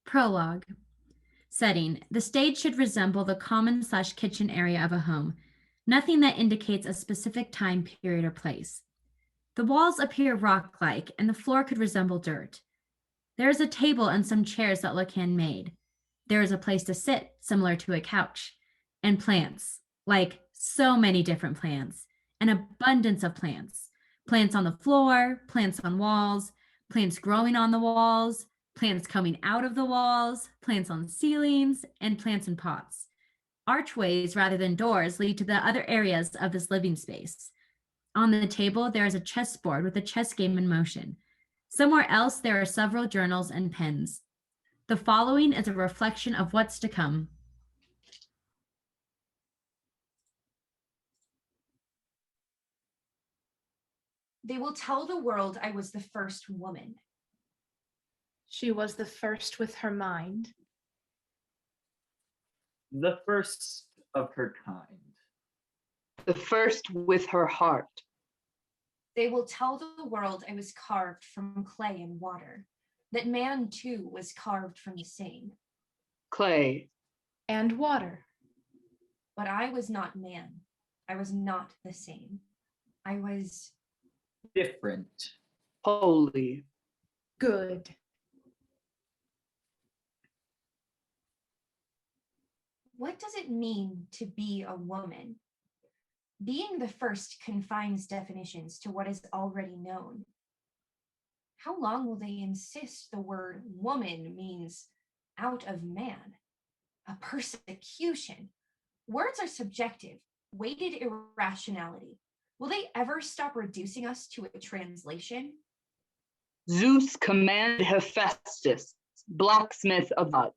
Prologue. Setting. The stage should resemble the common/kitchen area of a home, nothing that indicates a specific time period or place. The walls appear rock-like, and the floor could resemble dirt. There is a table and some chairs that look handmade. There is a place to sit, similar to a couch, and plants, like so many different plants, an abundance of plants. Plants on the floor, plants on walls, plants growing on the walls, plants coming out of the walls, plants on ceilings, and plants in pots. Archways rather than doors lead to the other areas of this living space. On the table, there is a chessboard with a chess game in motion. Somewhere else, there are several journals and pens. The following is a reflection of what's to come. They will tell the world I was the first woman. She was the first with her mind. The first of her kind. The first with her heart. They will tell the world I was carved from clay and water, that man too was carved from the same. Clay. And water. But I was not man. I was not the same. I was different. Holy. Good. What does it mean to be a woman? Being the first confines definitions to what is already known. How long will they insist the word woman means out of man? A persecution. Words are subjective, weighted irrationality. Will they ever stop reducing us to a translation? Zeus commanded Hephaestus, blacksmith of God,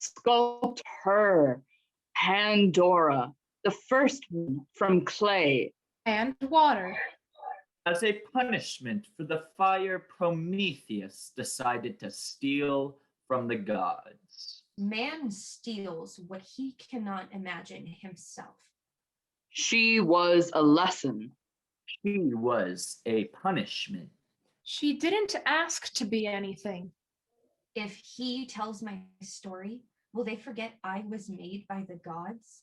sculpt her, Pandora, the first one from clay. And water. As a punishment for the fire Prometheus decided to steal from the gods. Man steals what he cannot imagine himself. She was a lesson. She was a punishment. She didn't ask to be anything. If he tells my story, will they forget I was made by the gods?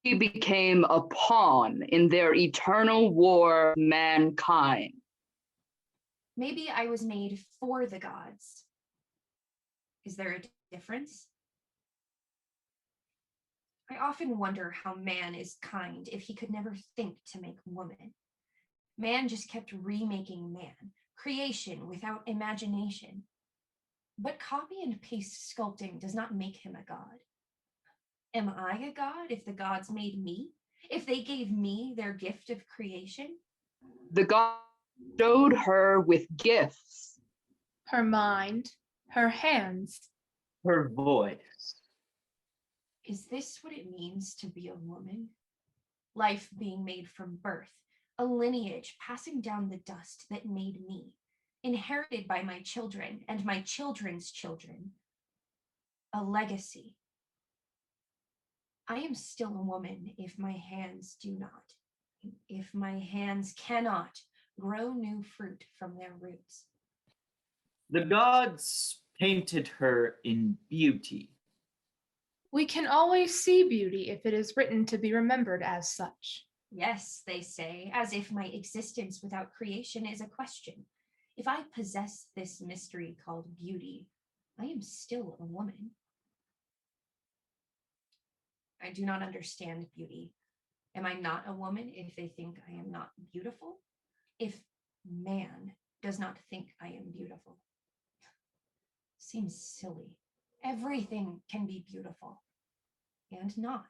She became a pawn in their eternal war, mankind. Maybe I was made for the gods. Is there a difference? I often wonder how man is kind if he could never think to make woman. Man just kept remaking man, creation without imagination. But copy and paste sculpting does not make him a god. Am I a god if the gods made me? If they gave me their gift of creation? The gods showed her with gifts. Her mind, her hands. Her voice. Is this what it means to be a woman? Life being made from birth, a lineage passing down the dust that made me, inherited by my children and my children's children. A legacy. I am still a woman if my hands do not, if my hands cannot grow new fruit from their roots. The gods painted her in beauty. We can always see beauty if it is written to be remembered as such. Yes, they say, as if my existence without creation is a question. If I possess this mystery called beauty, I am still a woman. I do not understand beauty. Am I not a woman if they think I am not beautiful? If man does not think I am beautiful? Seems silly. Everything can be beautiful, and not.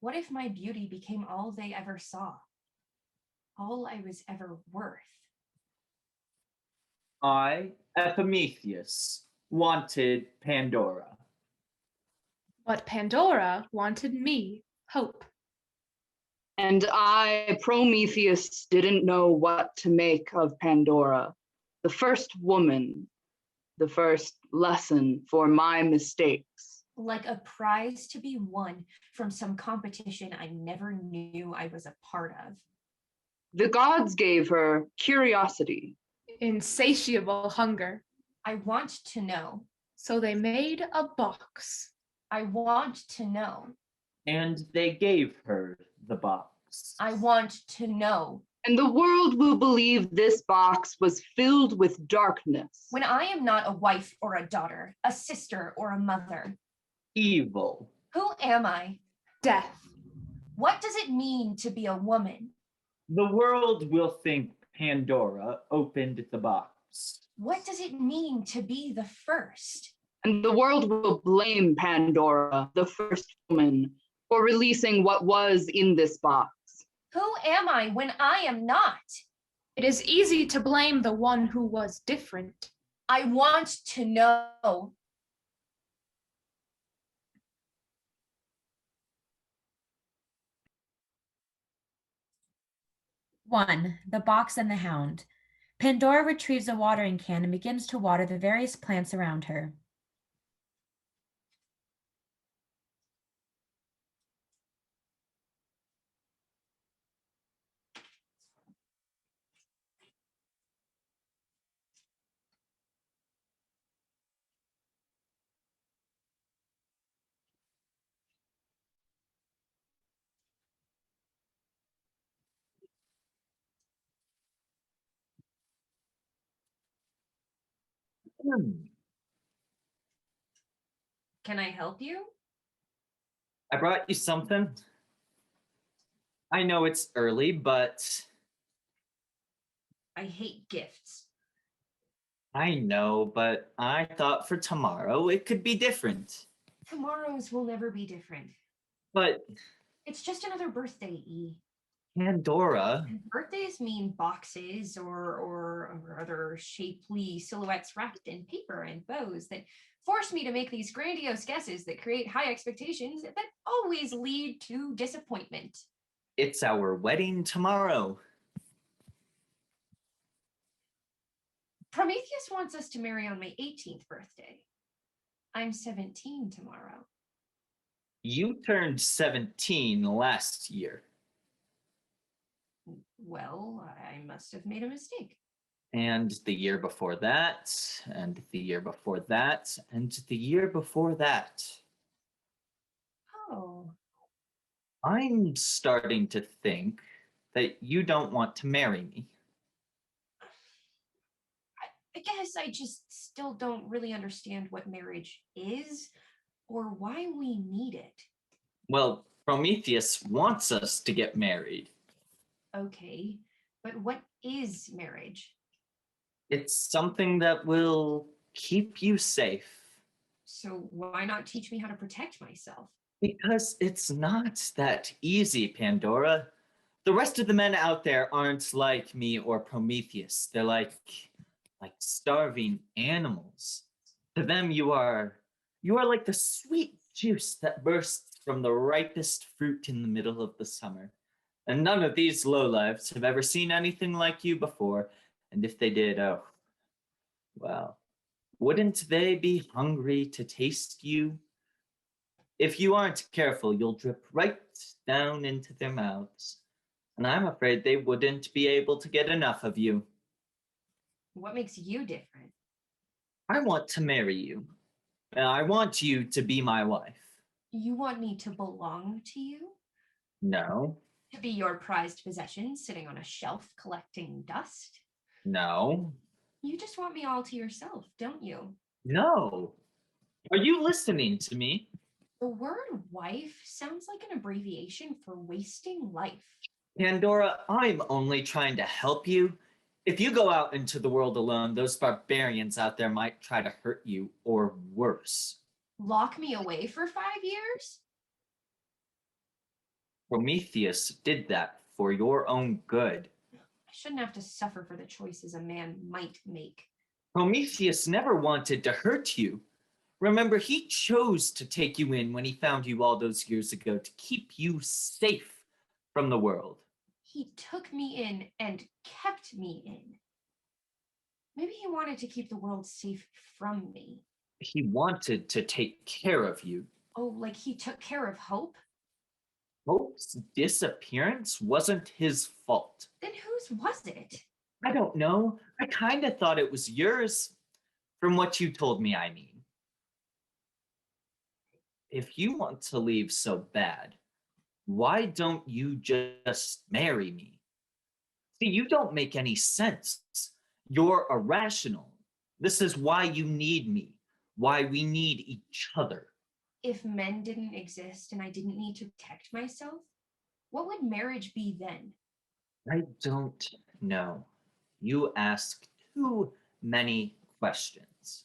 What if my beauty became all they ever saw? All I was ever worth? I, Epimetheus, wanted Pandora. But Pandora wanted me, Hope. And I, Prometheus, didn't know what to make of Pandora, the first woman, the first lesson for my mistakes. Like a prize to be won from some competition I never knew I was a part of. The gods gave her curiosity. Insatiable hunger. I want to know, So they made a box. I want to know. And they gave her the box. I want to know. And the world will believe this box was filled with darkness. When I am not a wife or a daughter, a sister or a mother. Evil. Who am I? Death. What does it mean to be a woman? The world will think Pandora opened the box. What does it mean to be the first? And the world will blame Pandora, the first woman, for releasing what was in this box. Who am I when I am not? It is easy to blame the one who was different. I want to know. One, the box and the hound. Pandora retrieves a watering can and begins to water the various plants around her. Can I help you? I brought you something. I know it's early, but I hate gifts. I know, but I thought for tomorrow it could be different. Tomorrows will never be different. But It's just another birthday, E. Pandora, And birthdays mean boxes or other shapely silhouettes wrapped in paper and bows that force me to make these grandiose guesses that create high expectations that always lead to disappointment. it's our wedding tomorrow. Prometheus wants us to marry on my 18th birthday. I'm 17 tomorrow. You turned 17 last year. Well, I must have made a mistake. And the year before that, and the year before that, and the year before that. Oh, I'm starting to think that you don't want to marry me. I guess I just still don't really understand what marriage is or why we need it. Well, Prometheus wants us to get married. Okay, but what is marriage? It's something that will keep you safe. So why not teach me how to protect myself? Because it's not that easy, Pandora. The rest of the men out there aren't like me or Prometheus. They're like starving animals. To them, you are like the sweet juice that bursts from the ripest fruit in the middle of the summer. And none of these lowlifes have ever seen anything like you before. And if they did, oh, well, wouldn't they be hungry to taste you? If you aren't careful, you'll drip right down into their mouths. And I'm afraid they wouldn't be able to get enough of you. What makes you different? I want to marry you. I want you to be my wife. You want me to belong to you? No, To be your prized possession sitting on a shelf collecting dust? no, You just want me all to yourself, don't you? no. Are you listening to me? The word wife sounds like an abbreviation for wasting life. Pandora, I'm only trying to help you. If you go out into the world alone, those barbarians out there might try to hurt you, or worse. Lock me away for 5 years? Prometheus did that for your own good. I shouldn't have to suffer for the choices a man might make. Prometheus never wanted to hurt you. Remember, he chose to take you in when he found you all those years ago to keep you safe from the world. He took me in and kept me in. Maybe he wanted to keep the world safe from me. He wanted to take care of you. Oh, like he took care of Hope? Hope's disappearance wasn't his fault. Then whose was it? I don't know. I kind of thought it was yours. From what you told me, I mean. If you want to leave so bad, why don't you just marry me? See, you don't make any sense. You're irrational. This is why you need me, why we need each other. If men didn't exist and I didn't need to protect myself, what would marriage be then? I don't know. You ask too many questions.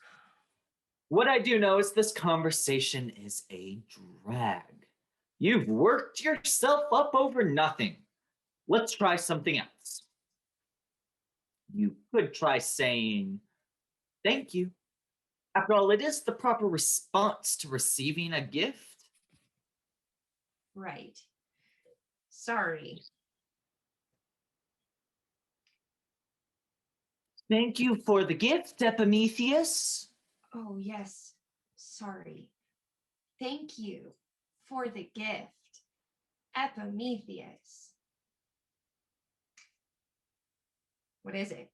What I do know is this conversation is a drag. You've worked yourself up over nothing. Let's try something else. You could try saying, thank you. After all, it is the proper response to receiving a gift. Right. Sorry. Thank you for the gift, Epimetheus. Oh, yes. Sorry. Thank you for the gift, Epimetheus. What is it?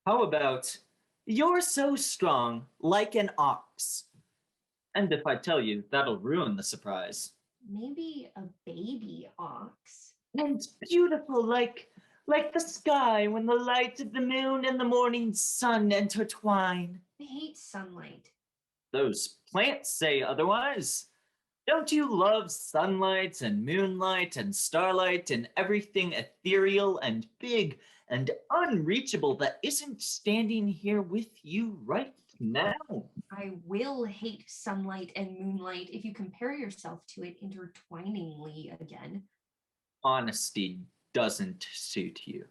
How about, you're so strong, like an ox. And if I tell you, that'll ruin the surprise. Maybe a baby ox. And beautiful, like the sky when the light of the moon and the morning sun intertwine. I hate sunlight. Those plants say otherwise. Don't you love sunlight and moonlight and starlight and everything ethereal and big and unreachable that isn't standing here with you right now? I will hate sunlight and moonlight if you compare yourself to it intertwiningly again. Honesty doesn't suit you.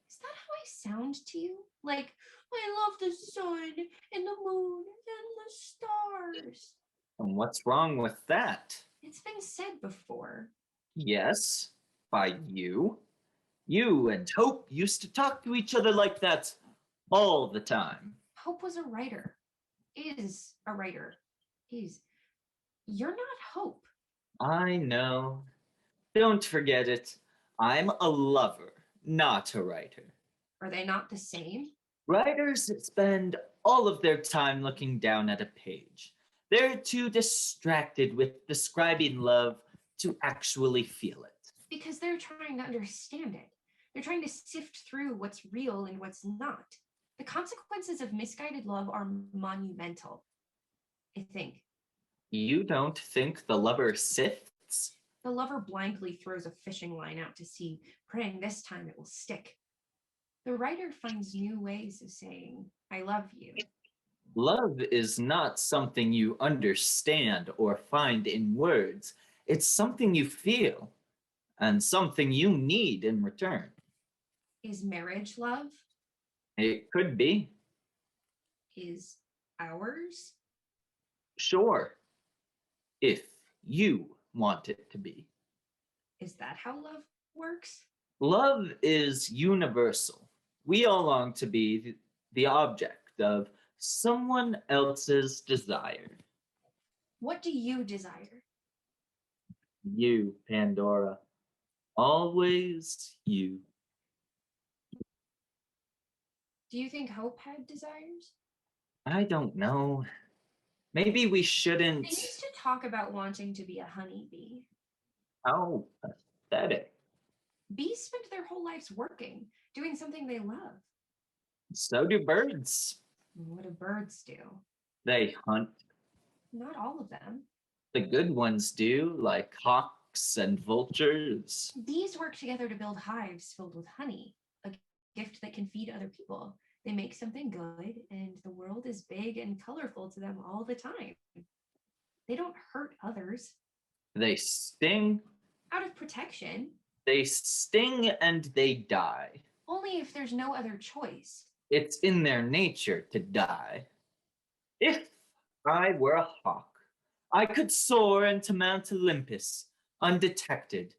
Is that how I sound to you? Like, I love the sun and the moon and the stars. And what's wrong with that? It's been said before. Yes, by you. You and Hope used to talk to each other like that all the time. Hope was a writer. Is a writer. Is. You're not Hope. I know. Don't forget it. I'm a lover, not a writer. Are they not the same? Writers spend all of their time looking down at a page. They're too distracted with describing love to actually feel it. Because they're trying to understand it. They're trying to sift through what's real and what's not. The consequences of misguided love are monumental, I think. You don't think the lover sifts? The lover blankly throws a fishing line out to sea, praying this time it will stick. The writer finds new ways of saying, I love you. Love is not something you understand or find in words. It's something you feel and something you need in return. Is marriage love? It could be. Is ours? Sure. If you want it to be. Is that how love works? Love is universal. We all long to be the object of someone else's desire. What do you desire? You, Pandora. Always you. Do you think Hope had desires? I don't know. Maybe we They shouldn't. used to talk about wanting to be a honeybee. How pathetic. Bees spend their whole lives working, doing something they love. So do birds. What do birds do? They hunt. Not all of them. The good ones do, like hawks and vultures. Bees work together to build hives filled with honey, a gift that can feed other people. They make something good, and the world is big and colorful to them all the time. They don't hurt others. They sting, Out of protection, they sting, and they die. only if there's no other choice. It's in their nature to die. If I were a hawk, I could soar into Mount Olympus, undetected,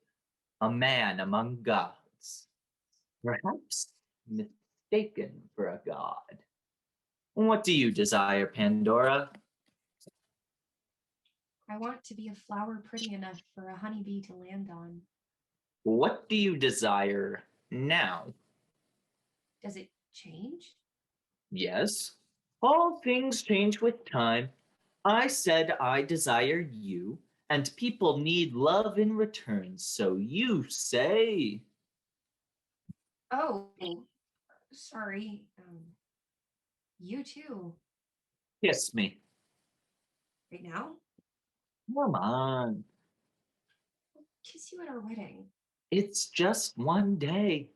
a man among gods. Perhaps mistaken for a god. What do you desire, Pandora? I want to be a flower pretty enough for a honeybee to land on. What do you desire now? Does it change? Yes, all things change with time. I said I desire you, and people need love in return, so you say. Oh, sorry. You too. Kiss me. Right now? Come on. Kiss you at our wedding. It's just one day.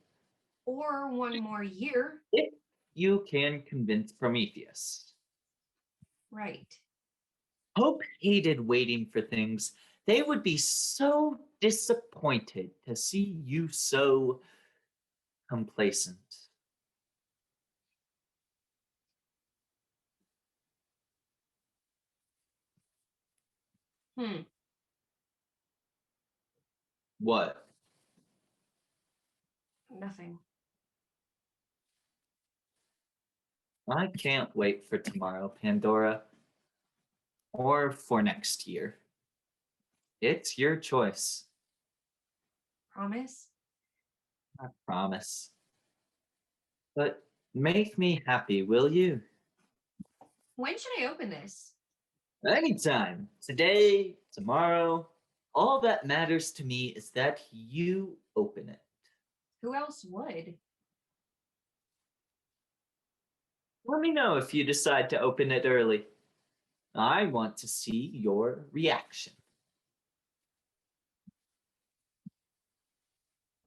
Or one more year. If you can convince Prometheus. Right. Hope hated waiting for things. They would be so disappointed to see you so complacent. What? Nothing. I can't wait for tomorrow, Pandora. Or for next year. It's your choice. Promise? I promise. But make me happy, will you? When should I open this? Anytime. Today, tomorrow. All that matters to me is that you open it. Who else would? Let me know if you decide to open it early. I want to see your reaction.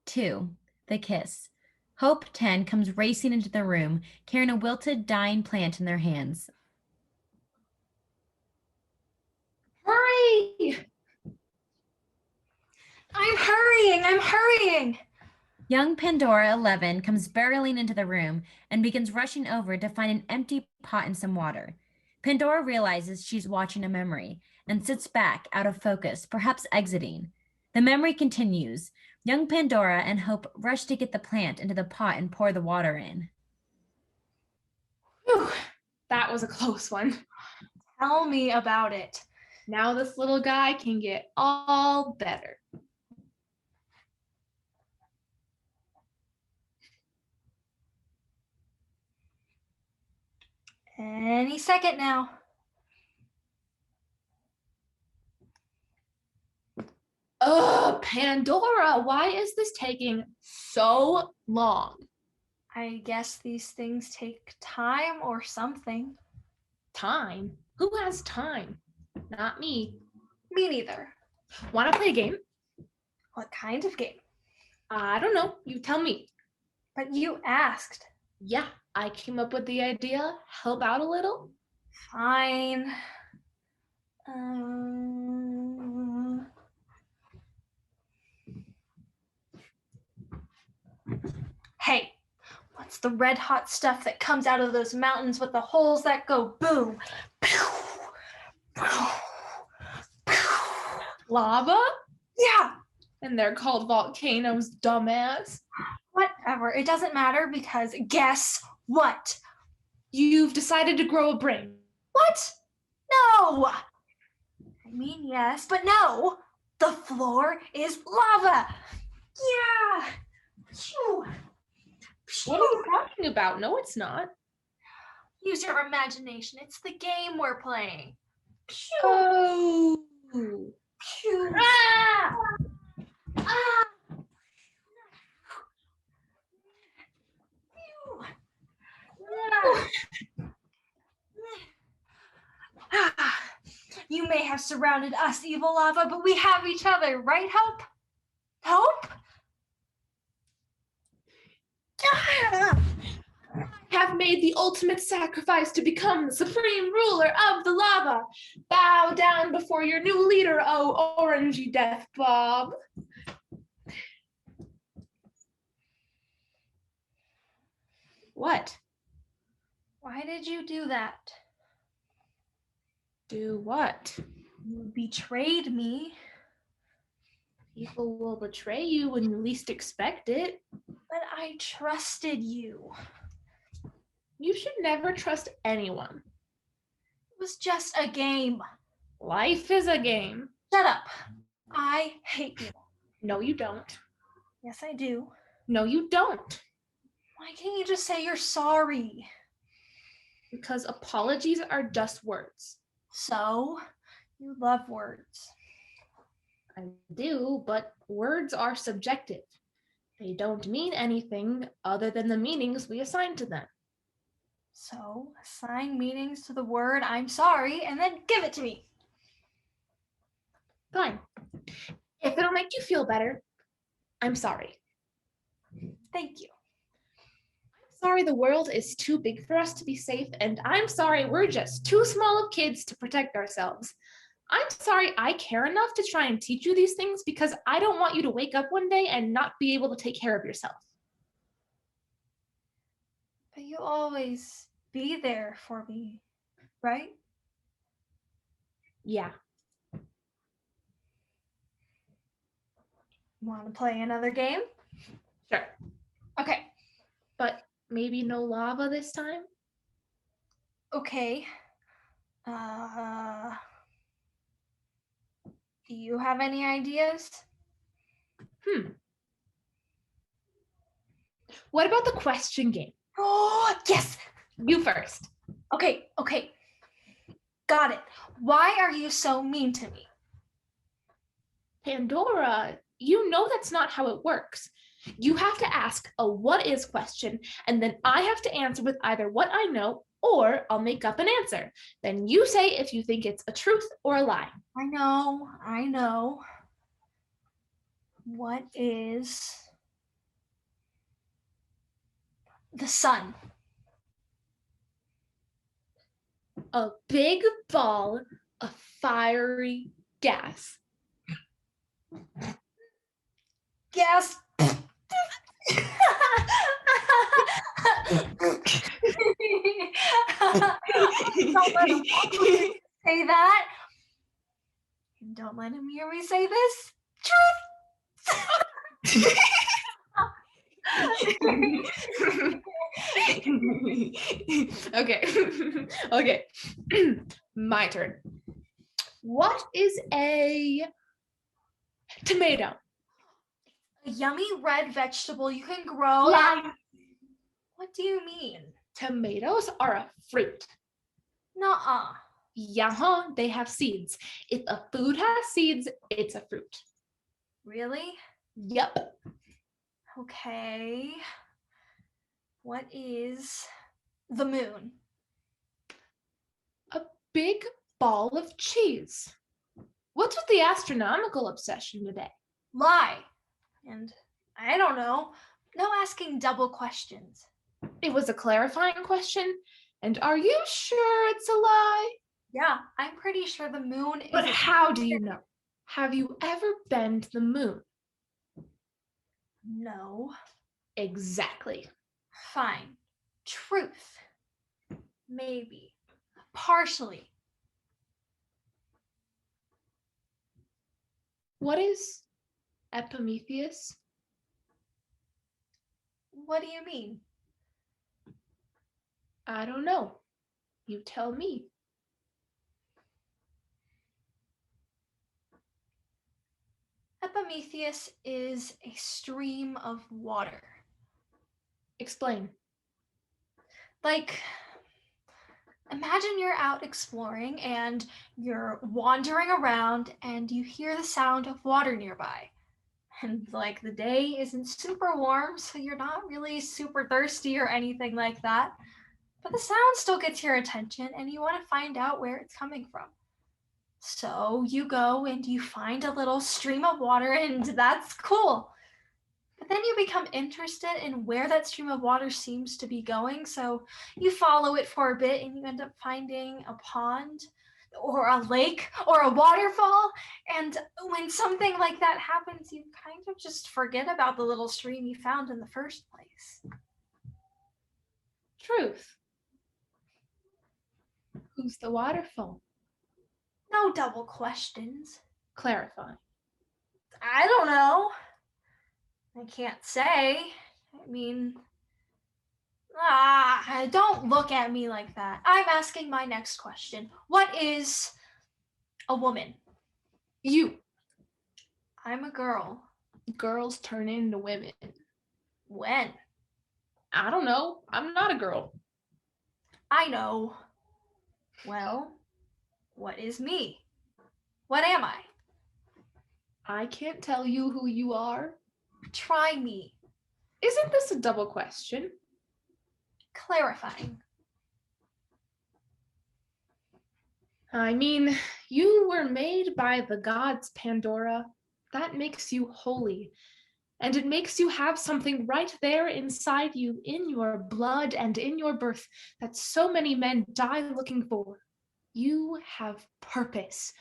2. The kiss. Hope 10 comes racing into the room, carrying a wilted, dying plant in their hands. Hurry! I'm hurrying. Young Pandora 11 comes barreling into the room and begins rushing over to find an empty pot and some water. Pandora realizes she's watching a memory and sits back, out of focus, perhaps exiting. The memory continues. Young Pandora and Hope rush to get the plant into the pot and pour the water in. Whew, that was a close one. Tell me about it. Now this little guy can get all better. Any second now. Ugh, Pandora, why is this taking so long? I guess these things take time or something. Time? Who has time? Not me. Me neither. Want to play a game? What kind of game? I don't know. You tell me. But you asked. Yeah, I came up with the idea. Help out a little? Fine. Hey, what's the red hot stuff that comes out of those mountains with the holes that go boom? Pew, pew, pew. Lava? Yeah, And they're called volcanoes, dumbass. whatever. It doesn't matter because guess what? You've decided to grow a brain. What? No! I mean, yes, but no. The floor is lava. Yeah. Phew. What are you talking about? No, it's not. Use your imagination. It's the game we're playing. Phew. Oh. Phew. Ah! Ah! Phew. Ah. You may have surrounded us, evil lava, but we have each other, right, Hope? Hope? I have made the ultimate sacrifice to become the supreme ruler of the lava. Bow down before your new leader, oh orangey death Bob. What? Why did you do that? Do what? You betrayed me, People will betray you when you least expect it. but I trusted you. You should never trust anyone. It was just a game. Life is a game. Shut up. I hate you. No, you don't. Yes, I do. No, you don't. Why can't you just say you're sorry? Because apologies are just words. So, you love words. I do, but words are subjective. They don't mean anything other than the meanings we assign to them. So, assign meanings to the word I'm sorry and then give it to me. Fine. If it'll make you feel better, I'm sorry. Thank you. I'm sorry the world is too big for us to be safe, and I'm sorry we're just too small of kids to protect ourselves. I'm sorry I care enough to try and teach you these things because I don't want you to wake up one day and not be able to take care of yourself. But you always be there for me, right? Yeah. Want to play another game? Sure. Okay. But maybe no lava this time? Okay. Do you have any ideas? What about the question game? Oh, yes. You first. Okay. Got it. Why are you so mean to me? Pandora, you know that's not how it works. You have to ask a what is question, and then I have to answer with either what I know or I'll make up an answer. Then you say if you think it's a truth or a lie. I know. What is the sun? A big ball of fiery gas. Yes. Don't let him say that. And don't let him hear me say this. Okay. My turn. What is a tomato? A yummy red vegetable you can grow. Lie. What do you mean? Tomatoes are a fruit. Nuh-uh. Yeah, they have seeds. If a food has seeds, it's a fruit. Really? Yep. Okay. What is the moon? A big ball of cheese. What's with the astronomical obsession today? Lie. And I don't know. No asking double questions. It was a clarifying question. And are you sure it's a lie? Yeah, I'm pretty sure the moon is. But how do you know? Have you ever been to the moon? No. Exactly. Fine. Truth. Maybe. Partially. What is Epimetheus? What do you mean? I don't know. You tell me. Epimetheus is a stream of water. Explain. Like, imagine you're out exploring and you're wandering around and you hear the sound of water nearby. And like the day isn't super warm, so you're not really super thirsty or anything like that. But the sound still gets your attention and you want to find out where it's coming from. So you go and you find a little stream of water, and that's cool. But then you become interested in where that stream of water seems to be going. So you follow it for a bit and you end up finding a pond or a lake or a waterfall. And when something like that happens, you kind of just forget about the little stream you found in the first place. Truth. Who's the waterfall? No double questions. Clarify. I don't know. I can't say. I mean, don't look at me like that. I'm asking my next question. What is a woman? You. I'm a girl. Girls turn into women. When? I don't know. I'm not a girl. I know. Well, What is me? What am I? I can't tell you who you are. Try me. Isn't this a double question? Clarifying. I mean, you were made by the gods, Pandora. That makes you holy. And it makes you have something right there inside you, in your blood and in your birth, that so many men die looking for. You have purpose.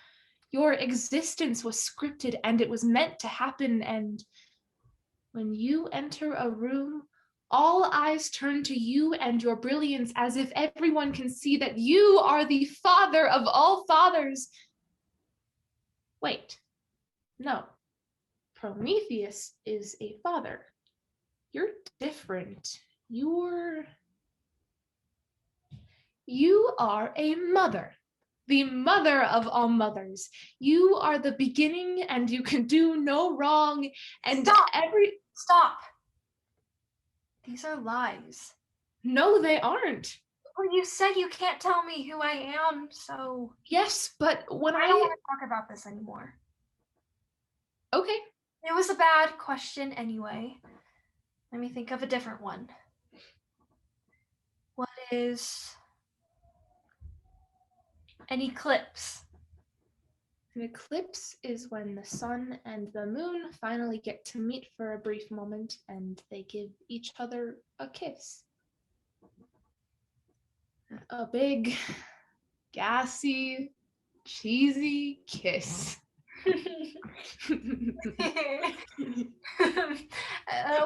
Your existence was scripted and it was meant to happen. And when you enter a room, all eyes turn to you and your brilliance, as if everyone can see that you are the father of all fathers. Wait, no. Prometheus is a father. You're different. You are a mother. The mother of all mothers. You are the beginning and you can do no wrong. And Stop. These are lies. No, they aren't. Well, you said you can't tell me who I am, so Yes, but when I don't want to talk about this anymore. Okay. It was a bad question anyway. Let me think of a different one. What is an eclipse? An eclipse is when the sun and the moon finally get to meet for a brief moment and they give each other a kiss. A big, gassy, cheesy kiss.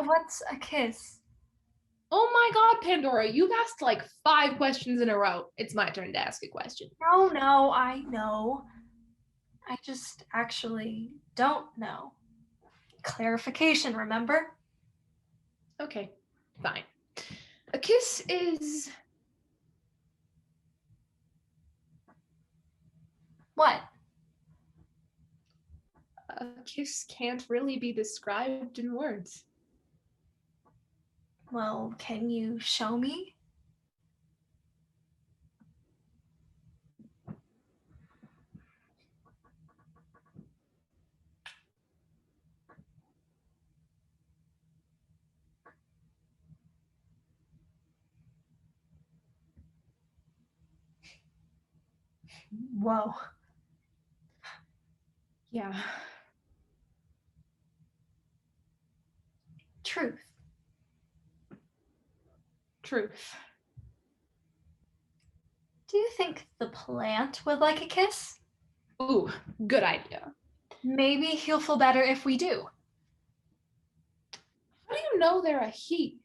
What's a kiss? Oh my God, Pandora, you've asked like 5 questions in a row. It's my turn to ask a question. No, I know. I just actually don't know. Clarification, remember? Okay, fine. A kiss is... What? A kiss can't really be described in words. Well, can you show me? Whoa. Yeah. Truth. Truth. Do you think the plant would like a kiss? Ooh, good idea. Maybe he'll feel better if we do. How do you know they're a he?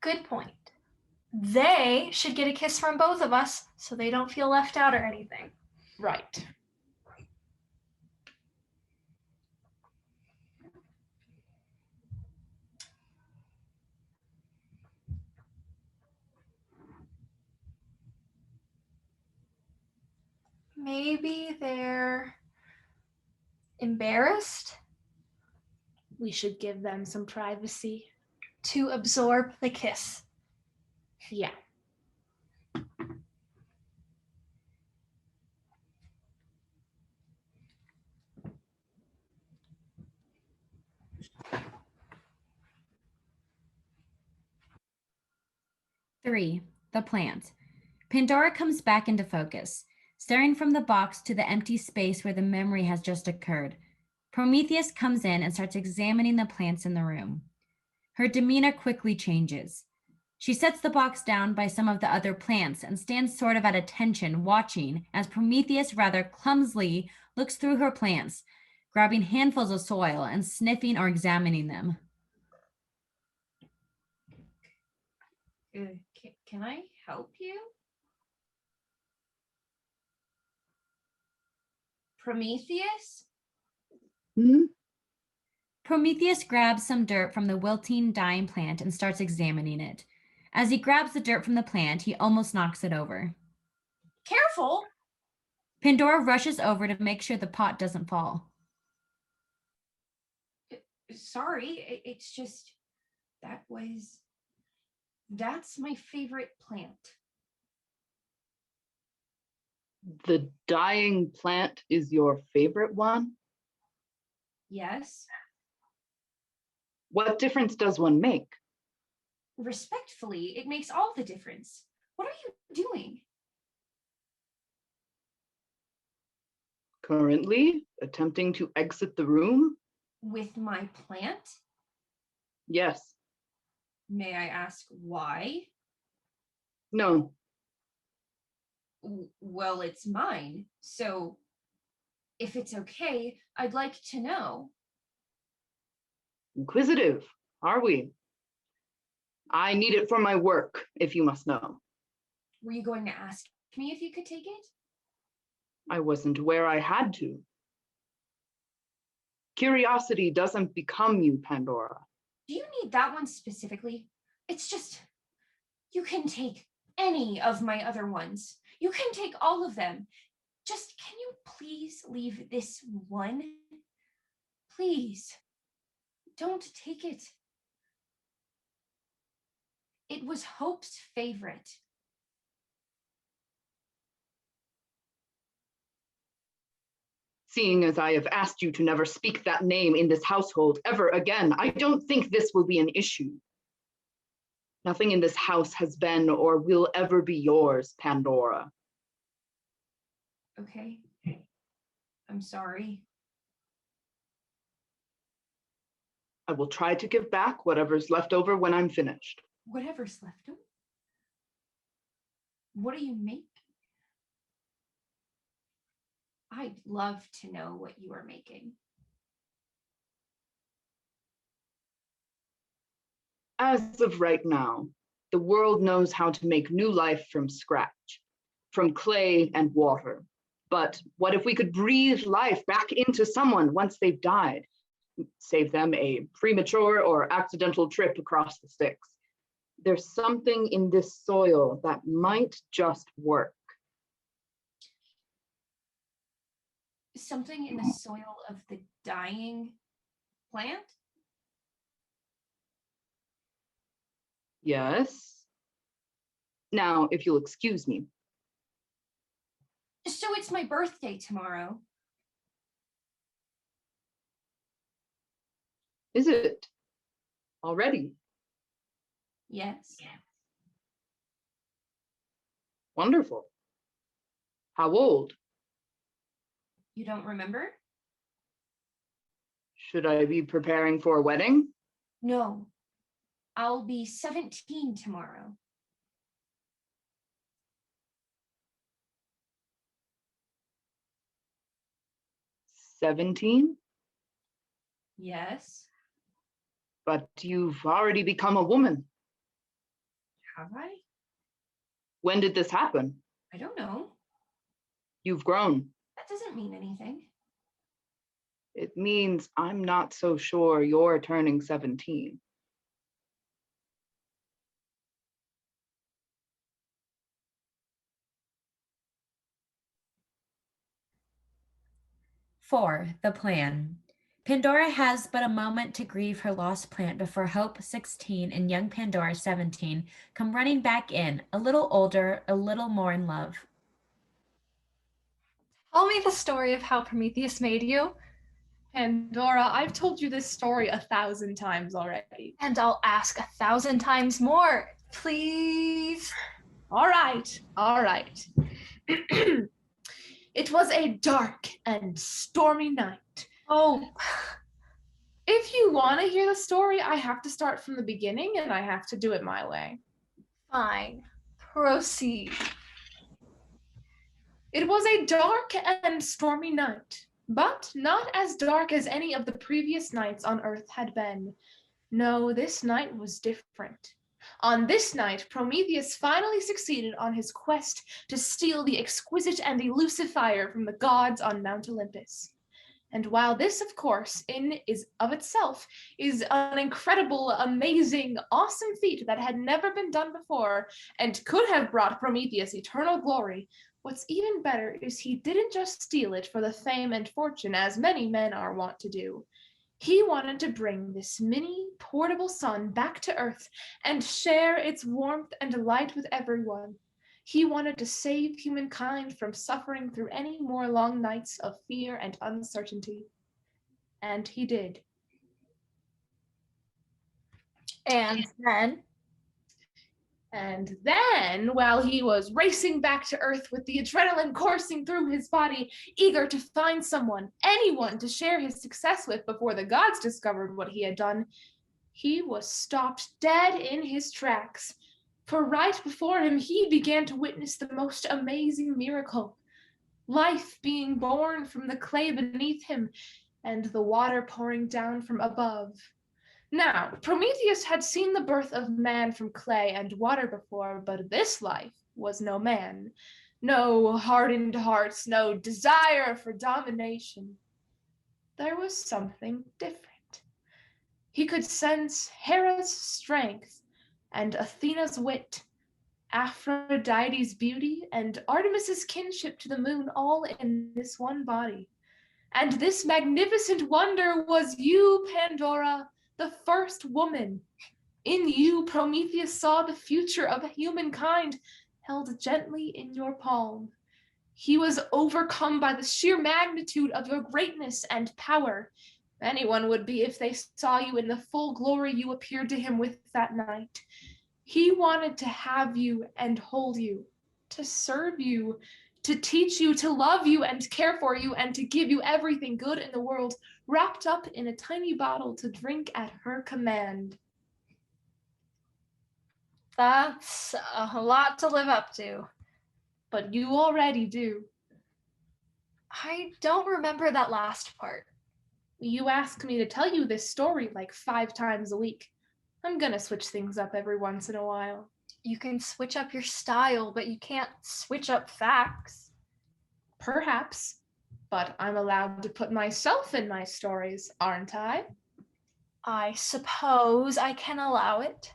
Good point. They should get a kiss from both of us so they don't feel left out or anything. Right. Maybe they're embarrassed We should give them some privacy. to absorb the kiss. Yeah. Three, the plant. Pandora comes back into focus, staring from the box to the empty space where the memory has just occurred. Prometheus comes in and starts examining the plants in the room. Her demeanor quickly changes. She sets the box down by some of the other plants and stands sort of at attention, watching as Prometheus rather clumsily looks through her plants, grabbing handfuls of soil and sniffing or examining them. Can I help you? Prometheus? Prometheus grabs some dirt from the wilting, dying plant and starts examining it. As he grabs the dirt from the plant, he almost knocks it over. Careful! Pandora rushes over to make sure the pot doesn't fall. Sorry, it's just that's my favorite plant. The dying plant is your favorite one? Yes. What difference does one make? Respectfully, it makes all the difference. What are you doing? Currently, attempting to exit the room? With my plant? Yes. May I ask why? No. Well, it's mine. So, if it's okay, I'd like to know. Inquisitive, are we? I need it for my work, if you must know. Were you going to ask me if you could take it? I wasn't aware I had to. Curiosity doesn't become you, Pandora. Do you need that one specifically? It's just, you can take any of my other ones. You can take all of them. Just, can you please leave this one? Please, don't take it. It was Hope's favorite. Seeing as I have asked you to never speak that name in this household ever again, I don't think this will be an issue. Nothing in this house has been or will ever be yours, Pandora. Okay. I'm sorry. I will try to give back whatever's left over when I'm finished. Whatever's left over. What are you making? I'd love to know what you are making. As of right now, the world knows how to make new life from scratch, from clay and water. But what if we could breathe life back into someone once they've died? Save them a premature or accidental trip across the Styx. There's something in this soil that might just work. Something in the soil of the dying plant? Yes. Now, if you'll excuse me. So it's my birthday tomorrow. Is it? Already? Yes. Wonderful. How old? You don't remember? Should I be preparing for a wedding? No. I'll be 17 tomorrow. $17? Yes. But you've already become a woman. Have I? When did this happen? I don't know. You've grown. That doesn't mean anything. It means I'm not so sure you're turning 17. Four, the plan. Pandora has but a moment to grieve her lost plant before Hope, 16, and young Pandora, 17, come running back in, a little older, a little more in love. Tell me the story of how Prometheus made you, Pandora, I've told you this story 1,000 times already. and I'll ask 1,000 times more. Please. All right, all right. It was a dark and stormy night. Oh, If you want to hear the story, I have to start from the beginning and I have to do it my way. fine. Proceed. It was a dark and stormy night, but not as dark as any of the previous nights on Earth had been. No, this night was different. On this night, Prometheus finally succeeded on his quest to steal the exquisite and elusive fire from the gods on Mount Olympus. And while this, of course, is of itself is an incredible, amazing, awesome feat that had never been done before and could have brought Prometheus eternal glory, what's even better is he didn't just steal it for the fame and fortune as many men are wont to do. He wanted to bring this mini portable sun back to Earth and share its warmth and light with everyone. He wanted to save humankind from suffering through any more long nights of fear and uncertainty. And he did. And then, And then, while he was racing back to Earth with the adrenaline coursing through his body, eager to find someone, anyone, to share his success with before the gods discovered what he had done, he was stopped dead in his tracks. For right before him, he began to witness the most amazing miracle. Life being born from the clay beneath him, and the water pouring down from above. Now, Prometheus had seen the birth of man from clay and water before, but this life was no man. No hardened hearts, no desire for domination. There was something different. He could sense Hera's strength and Athena's wit, Aphrodite's beauty, and Artemis's kinship to the moon all in this one body. And this magnificent wonder was you, Pandora, the first woman. In you, Prometheus saw the future of humankind held gently in your palm. He was overcome by the sheer magnitude of your greatness and power. Anyone would be if they saw you in the full glory you appeared to him with that night. He wanted to have you and hold you, to serve you, to teach you, to love you and care for you, and to give you everything good in the world, wrapped up in a tiny bottle to drink at her command. that's a lot to live up to. But you already do. I don't remember that last part. You ask me to tell you this story like 5 times a week. I'm gonna switch things up every once in a while. You can switch up your style, but you can't switch up facts. Perhaps, but I'm allowed to put myself in my stories, aren't I? I suppose I can allow it.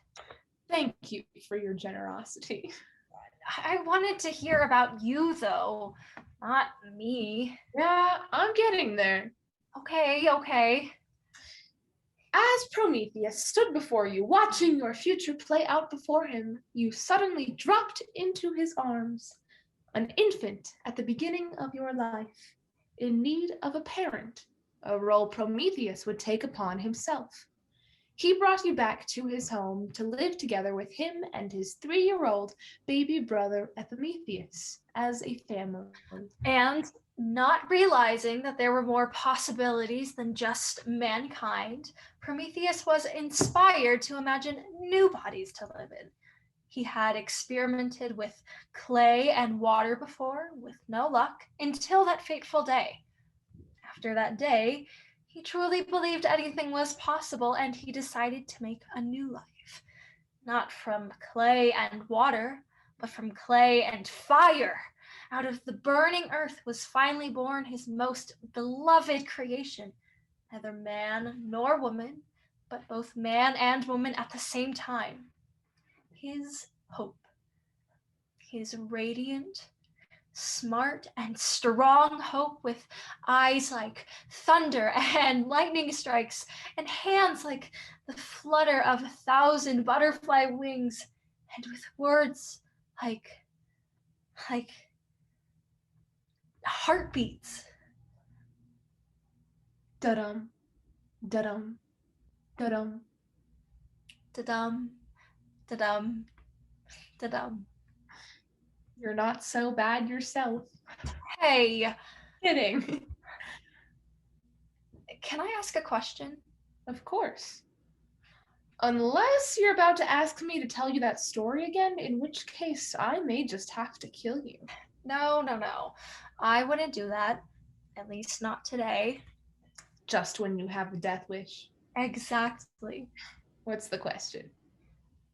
Thank you for your generosity. I wanted to hear about you, though, not me. Yeah, I'm getting there. Okay. As Prometheus stood before you, watching your future play out before him, you suddenly dropped into his arms, an infant at the beginning of your life, in need of a parent, a role Prometheus would take upon himself. He brought you back to his home to live together with him and his 3-year-old baby brother Epimetheus as a family. And not realizing that there were more possibilities than just mankind, Prometheus was inspired to imagine new bodies to live in. He had experimented with clay and water before, with no luck, until that fateful day. After that day, he truly believed anything was possible, and he decided to make a new life. Not from clay and water, but from clay and fire. Out of the burning earth was finally born his most beloved creation, neither man nor woman, but both man and woman at the same time. His hope. His radiant, smart, and strong hope, with eyes like thunder and lightning strikes, and hands like the flutter of 1,000 butterfly wings, and with words like heartbeats. Da-dum, da-dum, da-dum. Da-dum, da-dum, da-dum. You're not so bad yourself. Hey, Kidding. can I ask a question? Of course. Unless you're about to ask me to tell you that story again, in which case I may just have to kill you. No. I wouldn't do that. At least not today. Just when you have a death wish. Exactly. What's the question?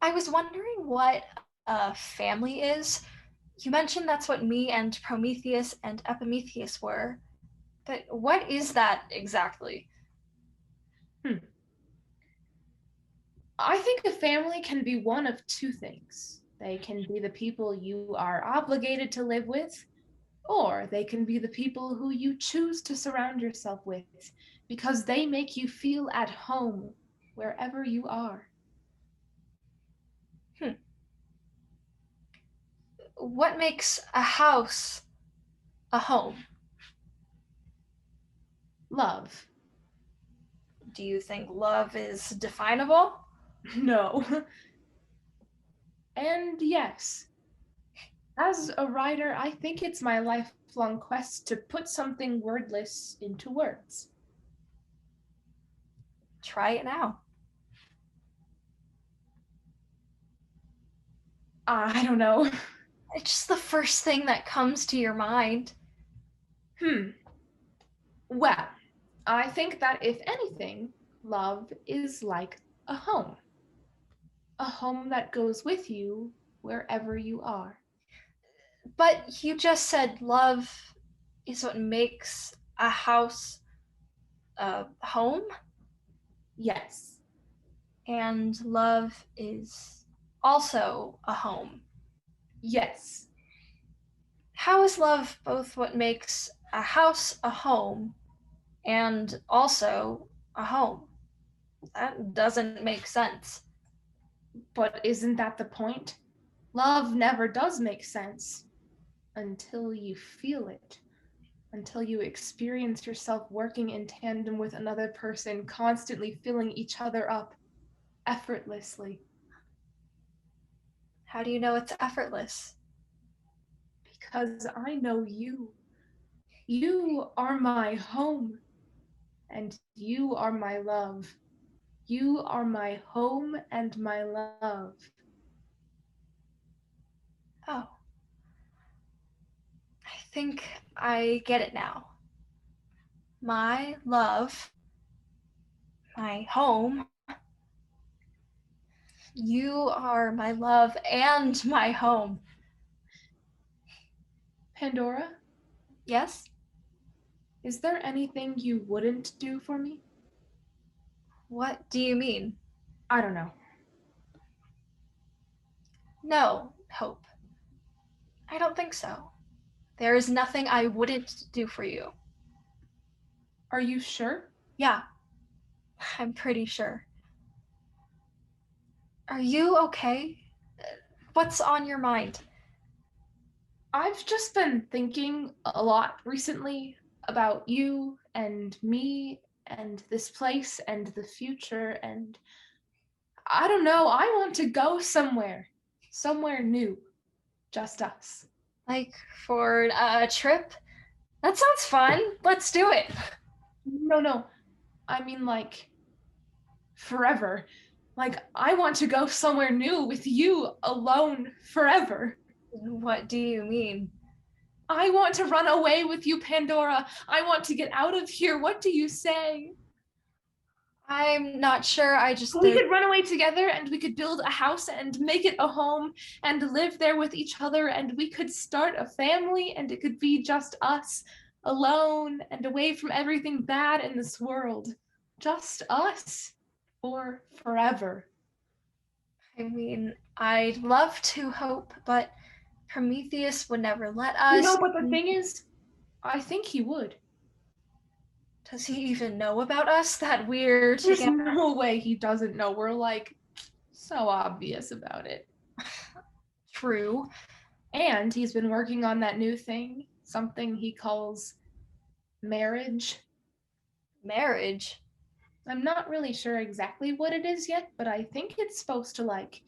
I was wondering what a family is. You mentioned that's what me and Prometheus and Epimetheus were. But what is that exactly? I think a family can be one of 2 things. They can be the people you are obligated to live with, or they can be the people who you choose to surround yourself with because they make you feel at home wherever you are. what makes a house a home? Love. Do you think love is definable? No. And yes, as a writer, I think it's my lifelong quest to put something wordless into words. Try it now. I don't know. It's just the first thing that comes to your mind. Well, I think that if anything, love is like a home. A home that goes with you wherever you are. But you just said love is what makes a house a home, Yes. and love is also a home. Yes. How is love both what makes a house a home and also a home? That doesn't make sense. But isn't that the point? Love never does make sense until you feel it, until you experience yourself working in tandem with another person, constantly filling each other up effortlessly. How do you know it's effortless? Because I know you. You are my home, and you are my love. You are my home and my love. Oh. I think I get it now. My love, my home. You are my love and my home. Pandora, Yes? is there anything you wouldn't do for me? What do you mean? I don't know. No, Hope. I don't think so. There is nothing I wouldn't do for you. Are you sure? Yeah, I'm pretty sure. Are you okay? What's on your mind? I've just been thinking a lot recently about you and me and this place and the future, and I don't know, I want to go somewhere new, just us. Like for a trip? That sounds fun. Let's do it. No, I mean like forever. Like I want to go somewhere new with you alone forever. What do you mean? I want to run away with you, Pandora. I want to get out of here. What do you say? I'm not sure. We could run away together and we could build a house and make it a home and live there with each other, and we could start a family, and it could be just us alone and away from everything bad in this world. Just us for forever. I mean, I'd love to, Hope, but Prometheus would never let You us. know, but the thing is, I think he would. Does he even know about us that we're There's together? no way he doesn't know. We're like so obvious about it. True. And he's been working on that new thing, something he calls marriage. Marriage? I'm not really sure exactly what it is yet, but I think it's supposed to like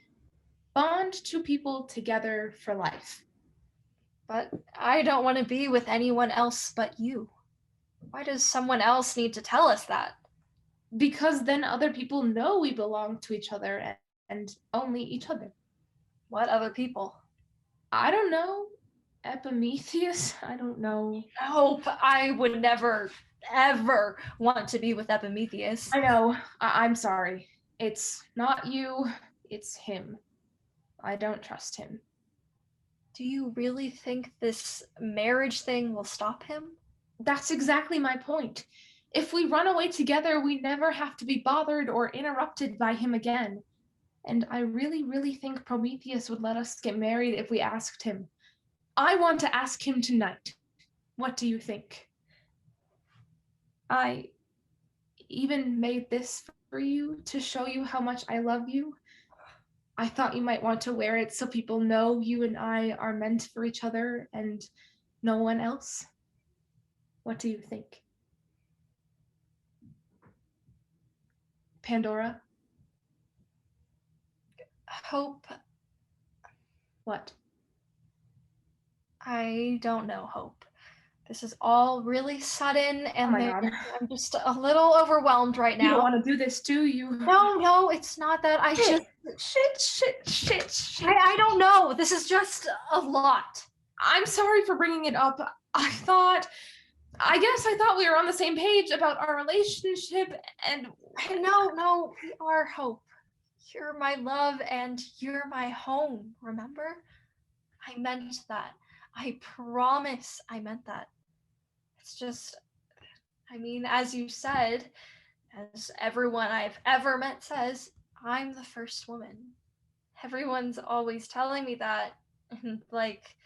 bond two people together for life. But I don't want to be with anyone else but you. Why does someone else need to tell us that? Because then other people know we belong to each other and only each other. What other people? I don't know. Epimetheus? I don't know. Hope, I would never, ever want to be with Epimetheus. I know. I'm sorry. It's not you, it's him. I don't trust him. Do you really think this marriage thing will stop him? That's exactly my point. If we run away together, we never have to be bothered or interrupted by him again. And I really, really think Prometheus would let us get married if we asked him. I want to ask him tonight. What do you think? I even made this for you to show you how much I love you. I thought you might want to wear it so people know you and I are meant for each other and no one else. What do you think? Pandora? Hope. What? I don't know, Hope. This is all really sudden, and my God. I'm just a little overwhelmed right You don't now. want to do this, do you? No, it's not that. I Shit. I don't know. This is just a lot. I'm sorry for bringing it up. I guess I thought we were on the same page about our relationship and No, we are, Hope. You're my love and you're my home, remember? I meant that. I promise I meant that. It's just, I mean, as you said, as everyone I've ever met says, I'm the first woman. Everyone's always telling me that. And like,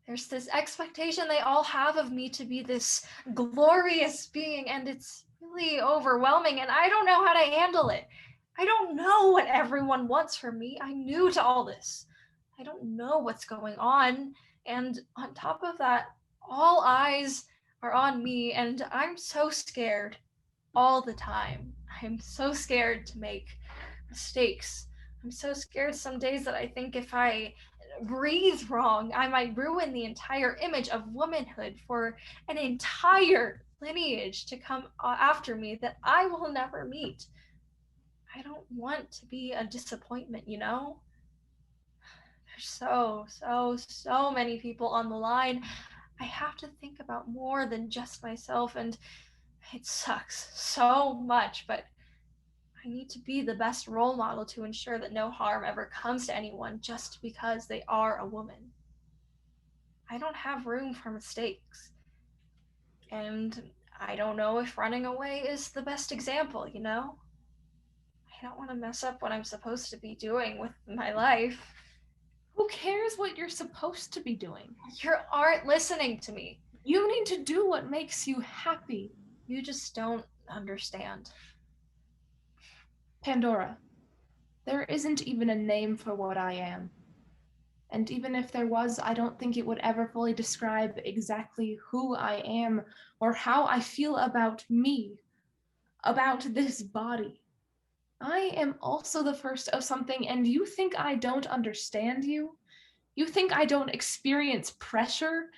there's this expectation they all have of me to be this glorious being, and it's really overwhelming, and I don't know how to handle it. I don't know what everyone wants from me. I'm new to all this. I don't know what's going on. And on top of that, all eyes are on me, and I'm so scared all the time. I'm so scared to make mistakes. I'm so scared some days that I think if I breathe wrong, I might ruin the entire image of womanhood for an entire lineage to come after me that I will never meet. I don't want to be a disappointment, you know? There's so many people on the line. I have to think about more than just myself, and it sucks so much, but I need to be the best role model to ensure that no harm ever comes to anyone just because they are a woman. I don't have room for mistakes. And I don't know if running away is the best example, you know? I don't want to mess up what I'm supposed to be doing with my life. who cares what you're supposed to be doing? You aren't listening to me. You need to do what makes you happy. You just don't understand. Pandora, there isn't even a name for what I am. And even if there was, I don't think it would ever fully describe exactly who I am or how I feel about me, about this body. I am also the first of something, and you think I don't understand you? You think I don't experience pressure,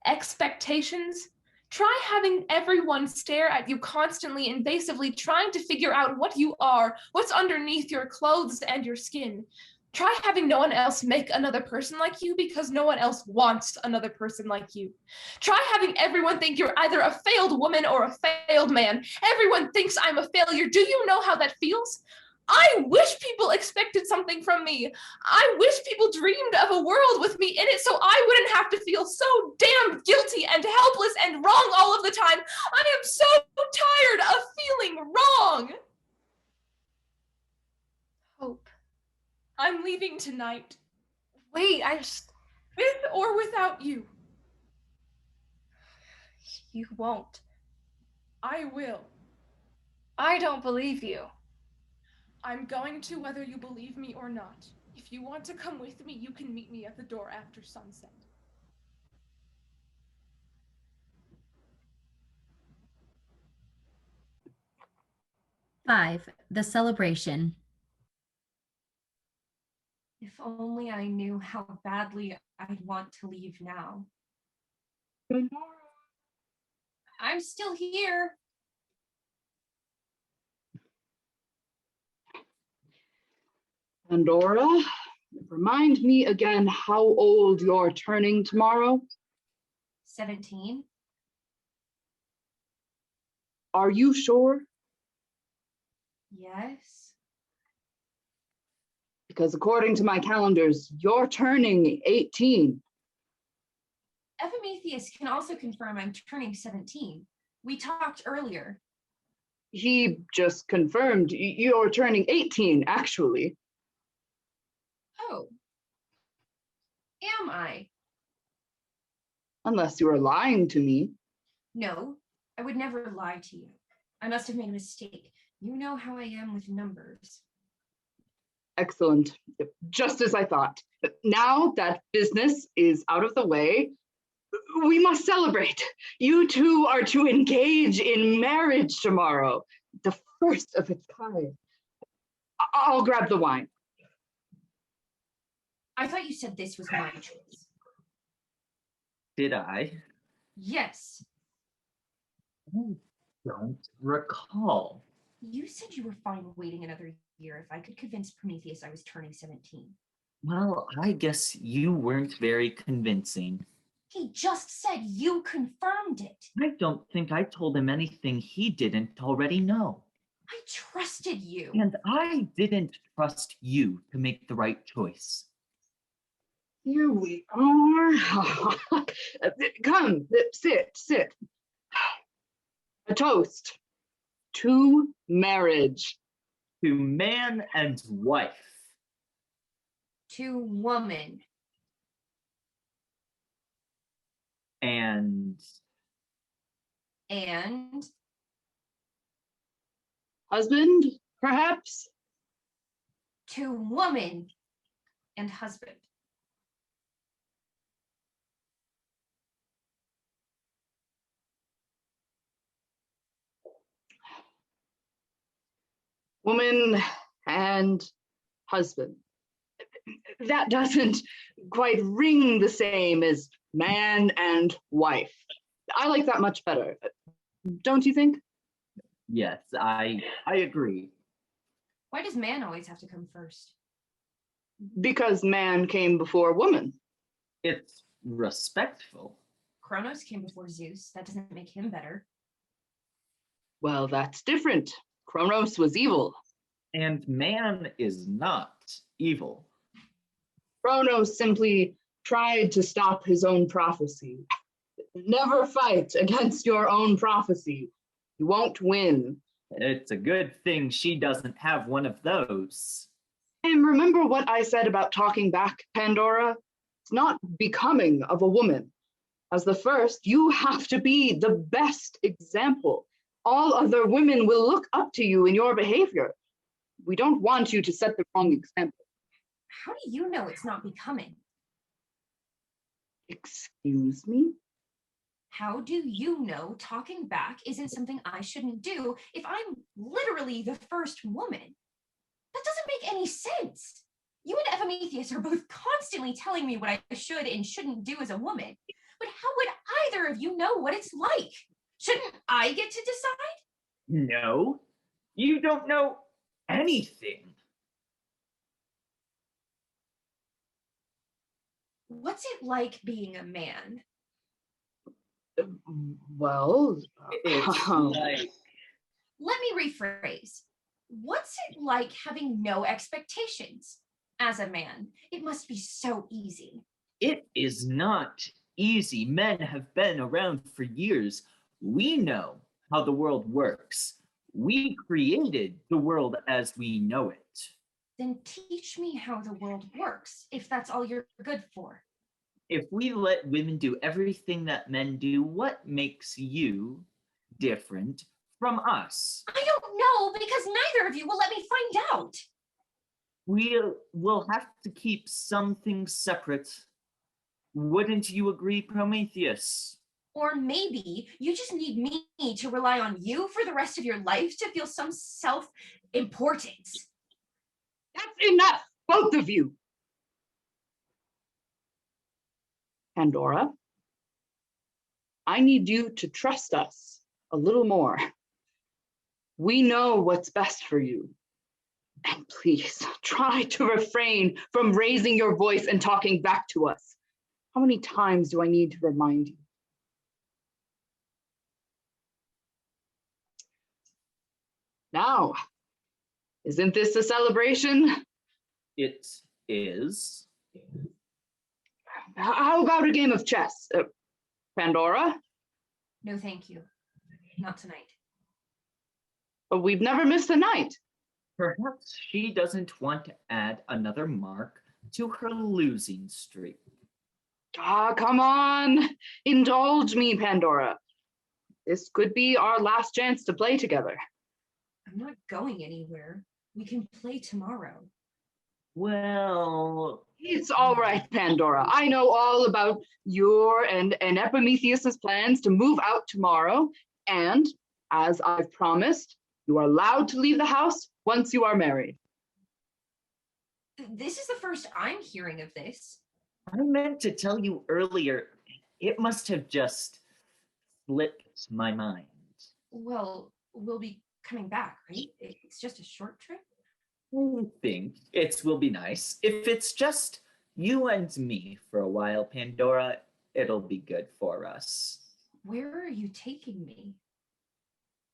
expectations? Try having everyone stare at you constantly, invasively, trying to figure out what you are, what's underneath your clothes and your skin. Try having no one else make another person like you because no one else wants another person like you. Try having everyone think you're either a failed woman or a failed man. Everyone thinks I'm a failure. Do you know how that feels? I wish people expected something from me. I wish people dreamed of a world with me in it so I wouldn't have to feel so damn guilty and helpless and wrong all of the time. I am so tired of feeling wrong. Hope. I'm leaving tonight. Wait, With or without you. You won't. I will. I don't believe you. I'm going to whether you believe me or not. If you want to come with me, you can meet me at the door after sunset. Five, the celebration. If only I knew how badly I'd want to leave now. I'm still here. Pandora, remind me again how old you're turning tomorrow. 17. Are you sure? Yes. Because according to my calendars, you're turning 18. Epimetheus can also confirm I'm turning 17. We talked earlier. He just confirmed you're turning 18, actually. Oh. Am I? Unless you are lying to me. No, I would never lie to you. I must have made a mistake. You know how I am with numbers. Excellent. Just as I thought. Now that business is out of the way, we must celebrate. You two are to engage in marriage tomorrow, the first of its kind. I'll grab the wine. I thought you said this was my choice. Did I? Yes. I don't recall. You said you were fine waiting another year if I could convince Prometheus I was turning 17. Well, I guess you weren't very convincing. He just said you confirmed it. I don't think I told him anything he didn't already know. I trusted you. And I didn't trust you to make the right choice. Here we are. Come, sit. A toast to marriage. To man and wife. To woman. And Husband, perhaps? to woman and husband. Woman and husband. That doesn't quite ring the same as man and wife. I like that much better. Don't you think? yes, I agree. Why does man always have to come first? Because man came before woman. It's respectful. Kronos came before Zeus. That doesn't make him better. Well, that's different. Kronos was evil. And man is not evil. Kronos simply tried to stop his own prophecy. Never fight against your own prophecy. You won't win. It's a good thing she doesn't have one of those. And remember what I said about talking back, Pandora? It's not becoming of a woman. As the first, you have to be the best example. All other women will look up to you in your behavior. We don't want you to set the wrong example. How do you know it's not becoming? Excuse me? How do you know talking back isn't something I shouldn't do if I'm literally the first woman? That doesn't make any sense. You and Epimetheus are both constantly telling me what I should and shouldn't do as a woman. But how would either of you know what it's like? Shouldn't I get to decide? No, you don't know anything. What's it like being a man? Well, It's like, Let me rephrase. What's it like having no expectations? As a man, it must be so easy. it is not easy. Men have been around for years. We know how the world works. We created the world as we know it. Then teach me how the world works, if that's all you're good for. If we let women do everything that men do, what makes you different from us? I don't know because neither of you will let me find out. We will have to keep some things separate. Wouldn't you agree, Prometheus? Or maybe you just need me to rely on you for the rest of your life to feel some self-importance. that's enough, both of you. Pandora, I need you to trust us a little more. We know what's best for you. And please try to refrain from raising your voice and talking back to us. How many times do I need to remind you? Now, isn't this a celebration? It is. How about a game of chess? Pandora? No, thank you. Not tonight. But we've never missed a night. Perhaps she doesn't want to add another mark to her losing streak. Ah, come on. Indulge me, Pandora. This could be our last chance to play together. I'm not going anywhere. We can play tomorrow. Well, It's all right, Pandora. I know all about your and Epimetheus's plans to move out tomorrow. And as I've promised, you are allowed to leave the house once you are married. This is the first I'm hearing of this. I meant to tell you earlier. It must have just slipped my mind. Well, we'll be coming back, right? It's just a short trip. I think it will be nice. If it's just you and me for a while, Pandora, it'll be good for us. Where are you taking me?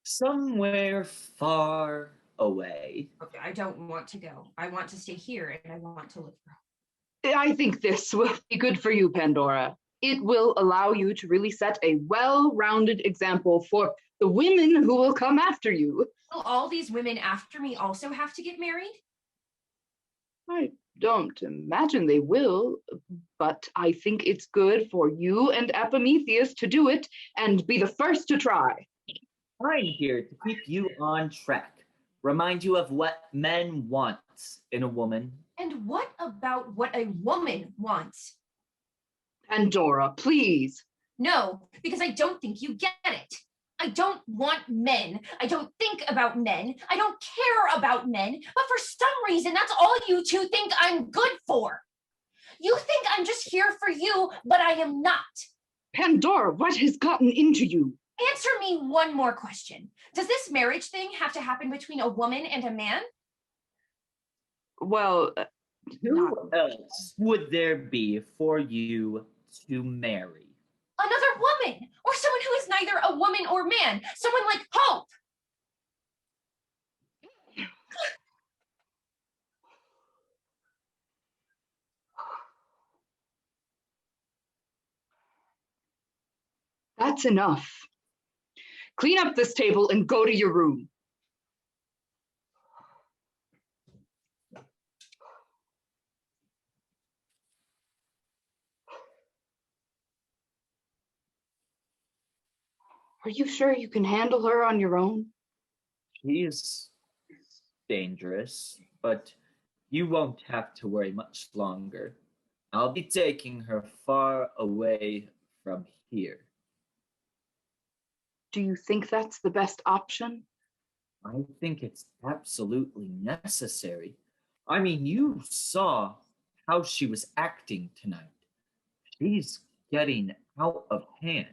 Somewhere far away. Okay, I don't want to go. I want to stay here and I want to live. I think this will be good for you, Pandora. It will allow you to really set a well-rounded example for the women who will come after you. Will all these women after me also have to get married? I don't imagine they will, but I think it's good for you and Epimetheus to do it and be the first to try. I'm here to keep you on track, remind you of what men want in a woman. And what about what a woman wants? Pandora, please. No, because I don't think you get it. I don't want men. I don't think about men. I don't care about men. But for some reason, that's all you two think I'm good for. You think I'm just here for you, but I am not. Pandora, what has gotten into you? Answer me one more question. Does this marriage thing have to happen between a woman and a man? Well, Who else would there be for you to marry? Another woman, or someone who is neither a woman or man, someone like Hope. that's enough. Clean up this table and go to your room. Are you sure you can handle her on your own? She's dangerous, but you won't have to worry much longer. I'll be taking her far away from here. Do you think that's the best option? I think it's absolutely necessary. I mean, you saw how she was acting tonight. She's getting out of hand.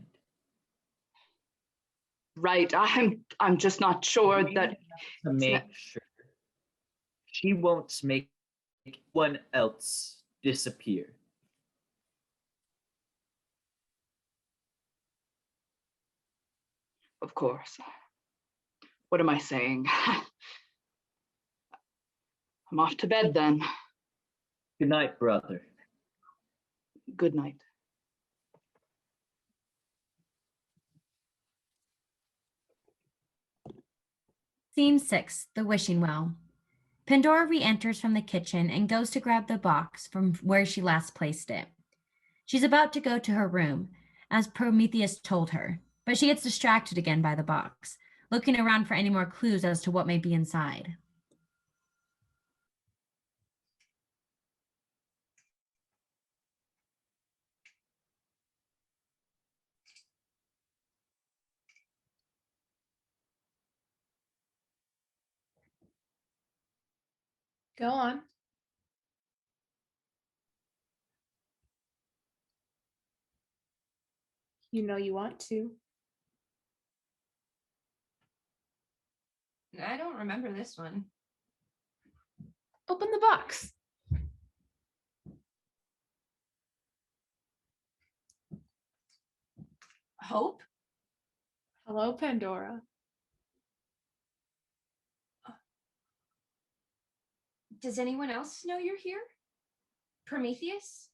Right, I'm just not sure We that have to make sure she won't make one else disappear. of course. What am I saying? I'm off to bed then. Good night, brother. Good night. Scene 6, The Wishing Well. Pandora re-enters from the kitchen and goes to grab the box from where she last placed it. She's about to go to her room, as Prometheus told her, but she gets distracted again by the box, looking around for any more clues as to what may be inside. Go on. You know you want to. I don't remember this one. Open the box. Hope? Hello, Pandora. Does anyone else know you're here? Prometheus?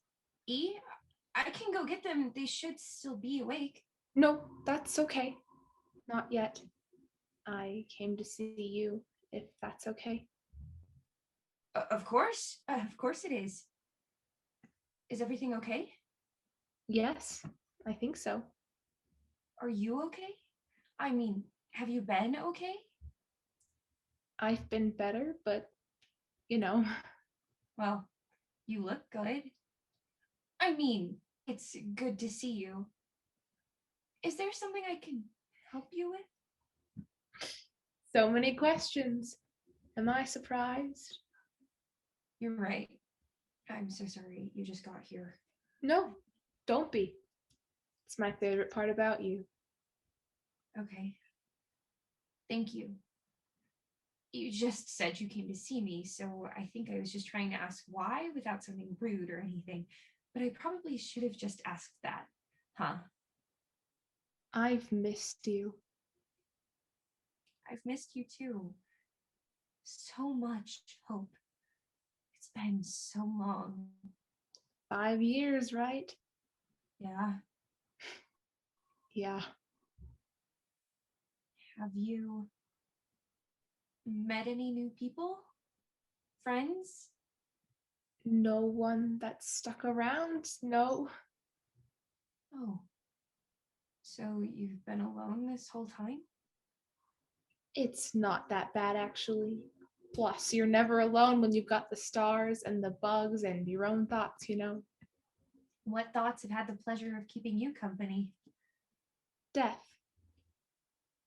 E? I can go get them. They should still be awake. No, that's okay. Not yet. I came to see you, if that's okay. Of course. Of course it is. Is everything okay? Yes, I think so. Are you okay? I mean, have you been okay? I've been better, but, you know, Well, you look good. I mean, it's good to see you. Is there something I can help you with? So many questions. Am I surprised? You're right. I'm so sorry you just got here. No, don't be. It's my favorite part about you. Okay. Thank you. You just said you came to see me, so I think I was just trying to ask why without sounding rude or anything. But I probably should have just asked that. Huh? I've missed you. I've missed you too. So much, Hope. It's been so long. 5 years, right? Yeah. Yeah. Have you met any new people? Friends? No one that stuck around? No. Oh. So you've been alone this whole time? It's not that bad, actually. Plus, you're never alone when you've got the stars and the bugs and your own thoughts, you know? What thoughts have had the pleasure of keeping you company? Death.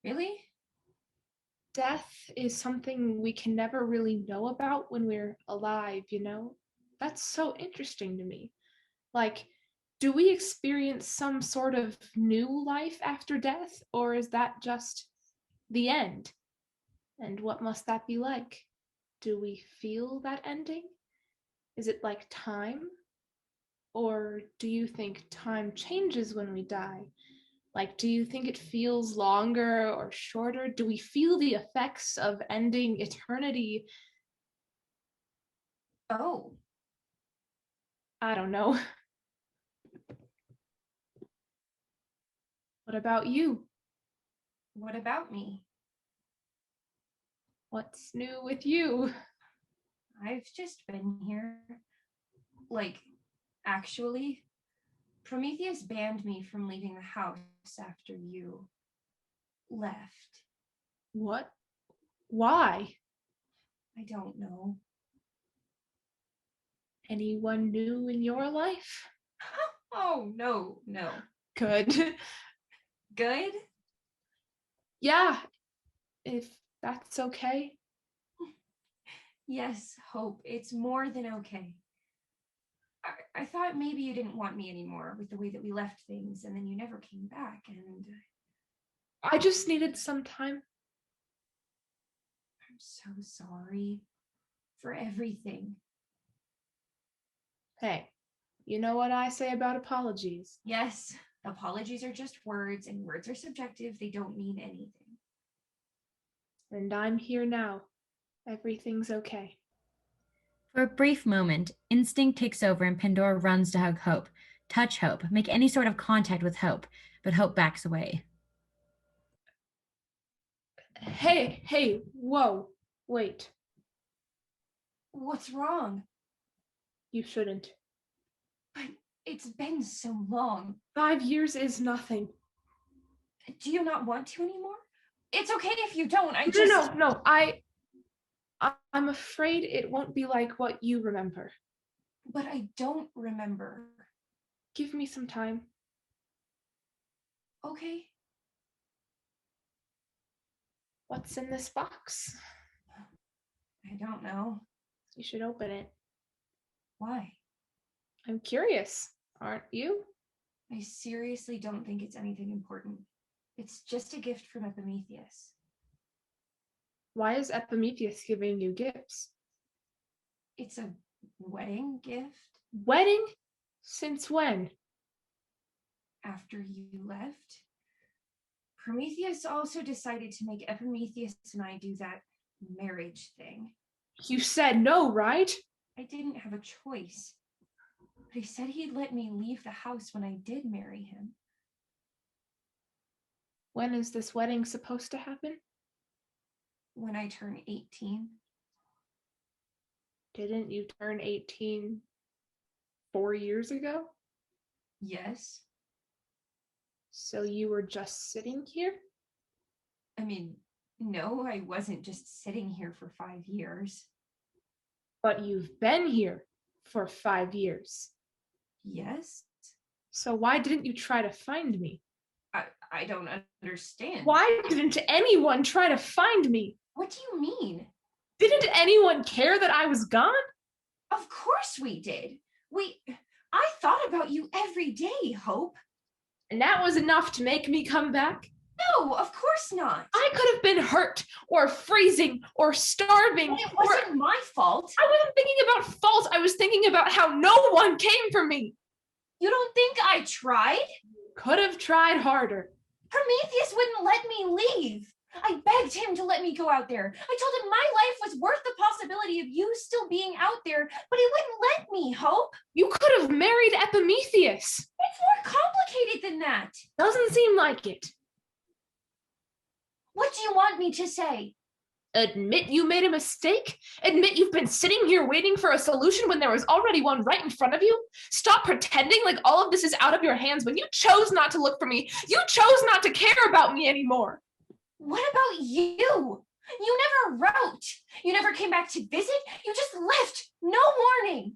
Really? Death is something we can never really know about when we're alive, you know? That's so interesting to me. Like, do we experience some sort of new life after death, or is that just the end? And what must that be like? Do we feel that ending? Is it like time? Or do you think time changes when we die? Like, do you think it feels longer or shorter? Do we feel the effects of ending eternity? Oh. I don't know. What about you? What about me? What's new with you? I've just been here. Like, actually, Prometheus banned me from leaving the house after you left. What? Why? I don't know. Anyone new in your life? Oh, no, no. Good. Good? Yeah, if that's okay. Yes, Hope. It's more than okay. I thought maybe you didn't want me anymore with the way that we left things, and then you never came back, and I just needed some time. I'm so sorry for everything. Hey, you know what I say about apologies. Yes, apologies are just words, and words are subjective. They don't mean anything. And I'm here now. Everything's okay. For a brief moment, instinct takes over and Pandora runs to hug Hope, touch Hope, make any sort of contact with Hope, but Hope backs away. Hey, whoa, wait. What's wrong? You shouldn't. But it's been so long. 5 years is nothing. Do you not want to anymore? It's okay if you don't. No. I'm afraid it won't be like what you remember. But I don't remember. Give me some time. Okay. What's in this box? I don't know. You should open it. Why? I'm curious, aren't you? I seriously don't think it's anything important. It's just a gift from Epimetheus. Why is Epimetheus giving you gifts? It's a wedding gift Wedding? Since when? after you left. Prometheus also decided to make Epimetheus and I do that marriage thing. You said no, right? I didn't have a choice. But he said he'd let me leave the house when I did marry him. When is this wedding supposed to happen? When I turn 18. Didn't you turn 18 4 years ago? Yes. So you were just sitting here? I mean, no, I wasn't just sitting here for 5 years. But you've been here for 5 years. Yes? So why didn't you try to find me? I don't understand. Why didn't anyone try to find me? What do you mean? Didn't anyone care that I was gone? Of course we did. I thought about you every day, Hope. And that was enough to make me come back? No, of course not. I could have been hurt or freezing or starving. But it wasn't my fault. I wasn't thinking about fault. I was thinking about how no one came for me. You don't think I tried? Could have tried harder. Prometheus wouldn't let me leave. I begged him to let me go out there. I told him my life was worth the possibility of you still being out there, but he wouldn't let me, Hope. You could have married Epimetheus. It's more complicated than that. Doesn't seem like it. What do you want me to say? Admit you made a mistake? Admit you've been sitting here waiting for a solution when there was already one right in front of you? Stop pretending like all of this is out of your hands when you chose not to look for me. You chose not to care about me anymore. What about you? You never wrote. You never came back to visit. You just left. No warning.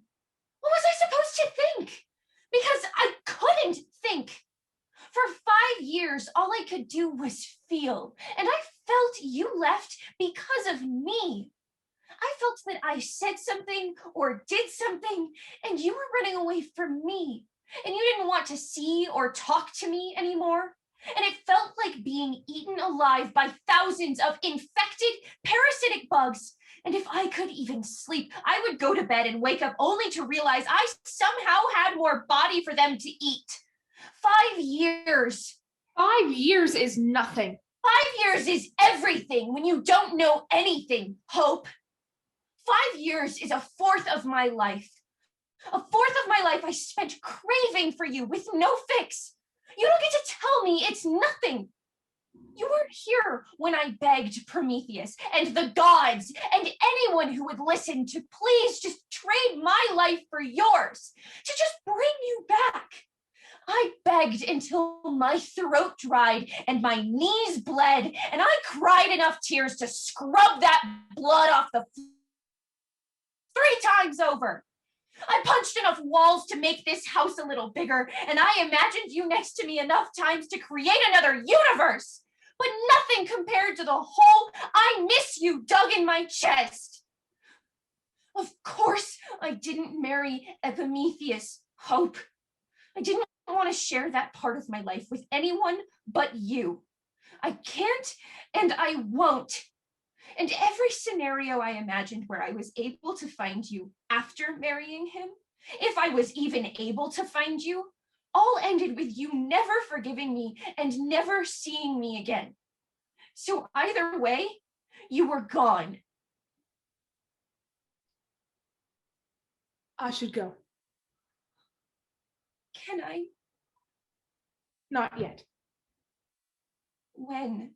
What was I supposed to think? Because I couldn't think. For 5 years, all I could do was feel. And I felt you left because of me. I felt that I said something or did something, and you were running away from me. And you didn't want to see or talk to me anymore. And it felt like being eaten alive by thousands of infected parasitic bugs. And if I could even sleep, I would go to bed and wake up only to realize I somehow had more body for them to eat. 5 years. 5 years is nothing. 5 years is everything when you don't know anything, Hope. 5 years is a fourth of my life. A fourth of my life I spent craving for you with no fix. You don't get to tell me it's nothing. You weren't here when I begged Prometheus and the gods and anyone who would listen to please just trade my life for yours, to just bring you back. I begged until my throat dried and my knees bled, and I cried enough tears to scrub that blood off the floor 3 times over. I punched enough walls to make this house a little bigger, and I imagined you next to me enough times to create another universe. But nothing compared to the hole I miss you dug in my chest. Of course, I didn't marry Epimetheus, Hope. I didn't want to share that part of my life with anyone but you. I can't, and I won't. And every scenario I imagined where I was able to find you after marrying him, if I was even able to find you, all ended with you never forgiving me and never seeing me again. So either way, you were gone. I should go. Can I? Not yet. When?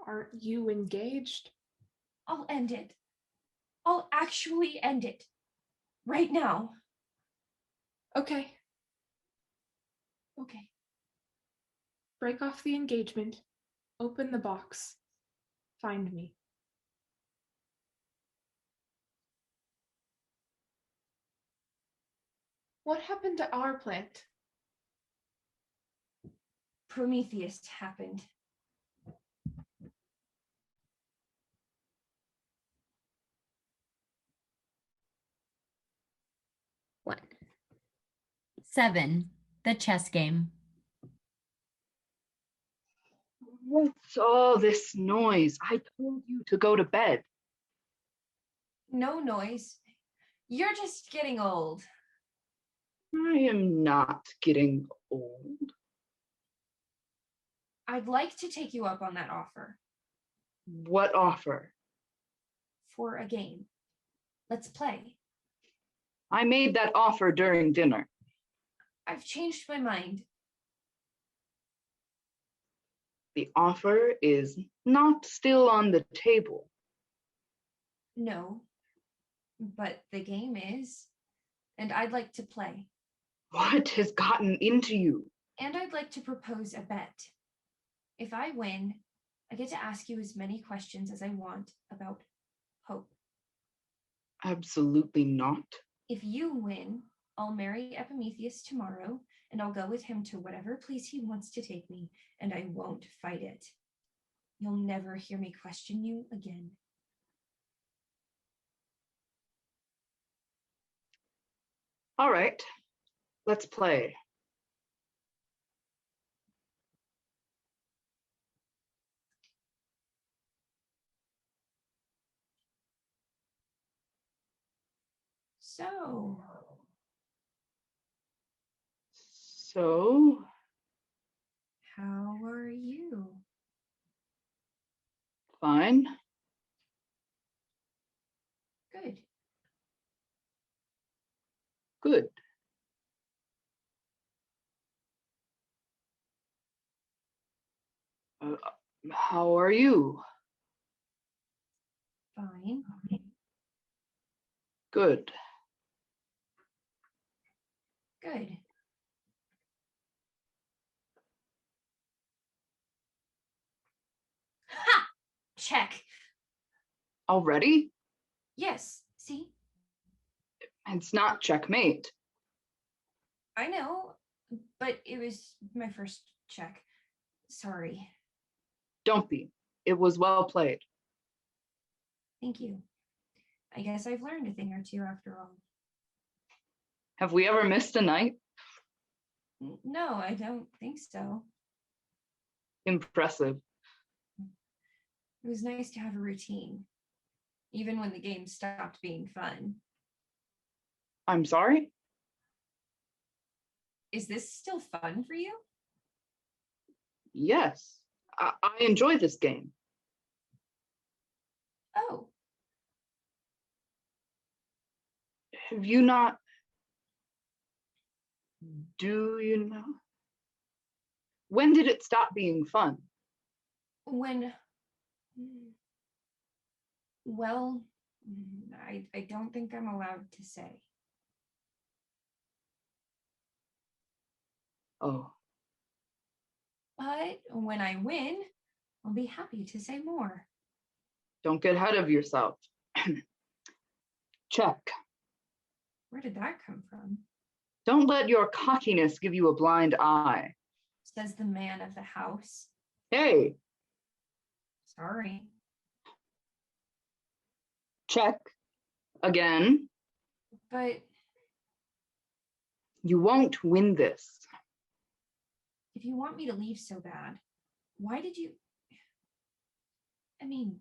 Aren't you engaged? I'll end it. I'll actually end it. Right now. Okay. Okay. Break off the engagement. Open the box. Find me. What happened to our plant? Prometheus happened. One. 7. The chess game. What's all this noise? I told you to go to bed. No noise. You're just getting old. I am not getting old. I'd like to take you up on that offer. What offer? For a game. Let's play. I made that offer during dinner. I've changed my mind. The offer is not still on the table. No. But the game is. And I'd like to play. What has gotten into you? And I'd like to propose a bet. If I win, I get to ask you as many questions as I want about Hope. Absolutely not. If you win, I'll marry Epimetheus tomorrow, and I'll go with him to whatever place he wants to take me, and I won't fight it. You'll never hear me question you again. All right, let's play. So, How are you? fine. Good. Good. How are you? Fine. Good. Good. Ha! Check. Already? Yes. See? It's not checkmate. I know, but it was my first check. Sorry. Don't be. It was well played. Thank you. I guess I've learned a thing or two after all. Have we ever missed a night? No, I don't think so. Impressive. It was nice to have a routine, even when the game stopped being fun. I'm sorry? Is this still fun for you? Yes. I enjoy this game. Oh, Have you not? Do you know? When did it stop being fun? when. Well, I don't think I'm allowed to say. Oh, But when I win, I'll be happy to say more. don't get ahead of yourself. Check. Where did that come from? Don't let your cockiness give you a blind eye. Says the man of the house. Hey, Sorry. check. Again. But You won't win this. if you want me to leave so bad, why did you? I mean,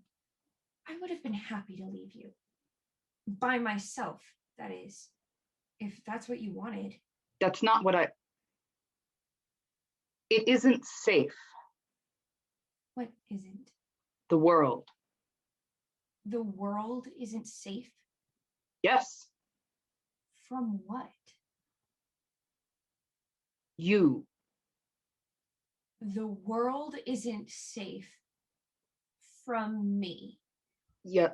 I would have been happy to leave you. By myself, that is. If that's what you wanted. That's not what It isn't safe, What isn't? the world. The world isn't safe? Yes, From what? you. The world isn't safe from me. Yeah.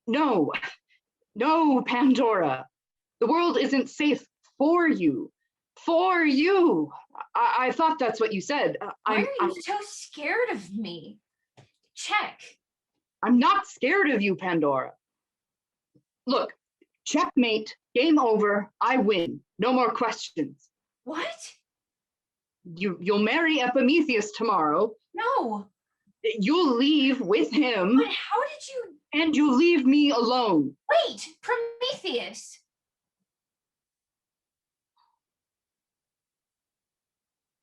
No, no, Pandora. The world isn't safe for you. For you. I thought that's what you said. Why are you so scared of me? Check. I'm not scared of you, Pandora. Look, checkmate, game over, I win. No more questions. What? You'll marry Epimetheus tomorrow. No. You'll leave with him, But how did you? and you leave me alone. Wait, Prometheus.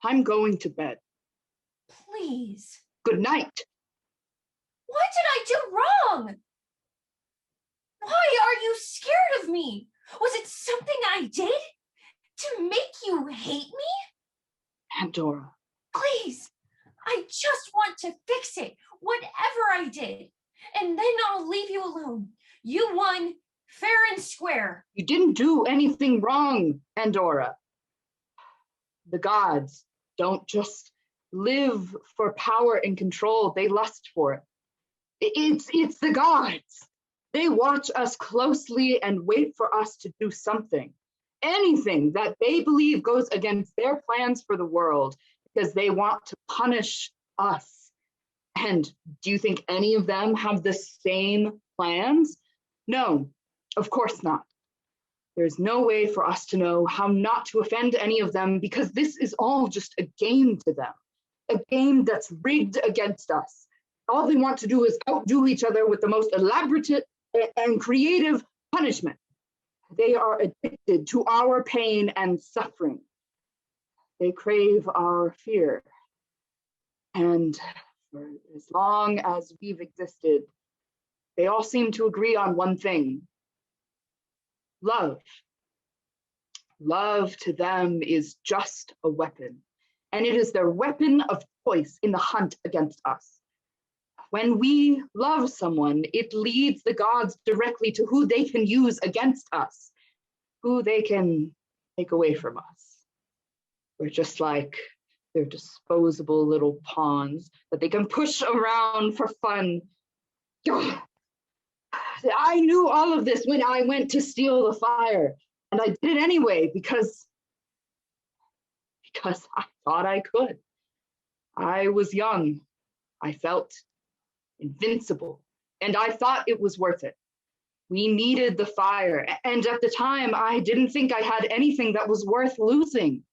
I'm going to bed. Please. Good night. What did I do wrong? Why are you scared of me? Was it something I did to make you hate me? Pandora. Please, I just want to fix it, whatever I did, and then I'll leave you alone. You won, fair and square. You didn't do anything wrong, Pandora. The gods don't just live for power and control, they lust for it. It's the gods. They watch us closely and wait for us to do something. Anything that they believe goes against their plans for the world because they want to punish us. And do you think any of them have the same plans? No, Of course not. There's no way for us to know how not to offend any of them because this is all just a game to them, a game that's rigged against us. All they want to do is outdo each other with the most elaborate and creative punishment. They are addicted to our pain and suffering. They crave our fear. And for as long as we've existed, they all seem to agree on one thing: love. Love to them is just a weapon, and it is their weapon of choice in the hunt against us. When we love someone, it leads the gods directly to who they can use against us, who they can take away from us. We're just like their disposable little pawns that they can push around for fun. I knew all of this when I went to steal the fire, and I did it anyway because I thought I could. I was young. I felt invincible, and I thought it was worth it. We needed the fire, and at the time, I didn't think I had anything that was worth losing.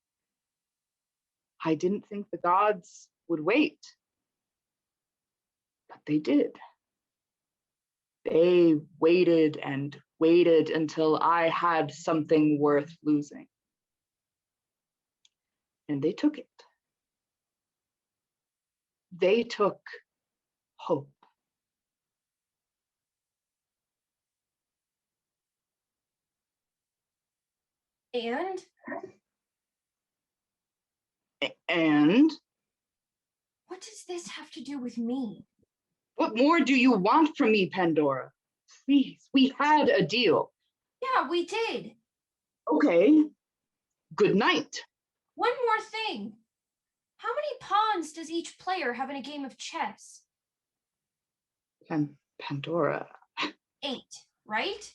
I didn't think the gods would wait, but they did. They waited and waited until I had something worth losing. And they took it. They took hope. And What does this have to do with me? what more do you want from me, Pandora? Please, we had a deal. Yeah, we did. Okay, good night. One more thing. How many pawns does each player have in a game of chess? Pandora, 8, right?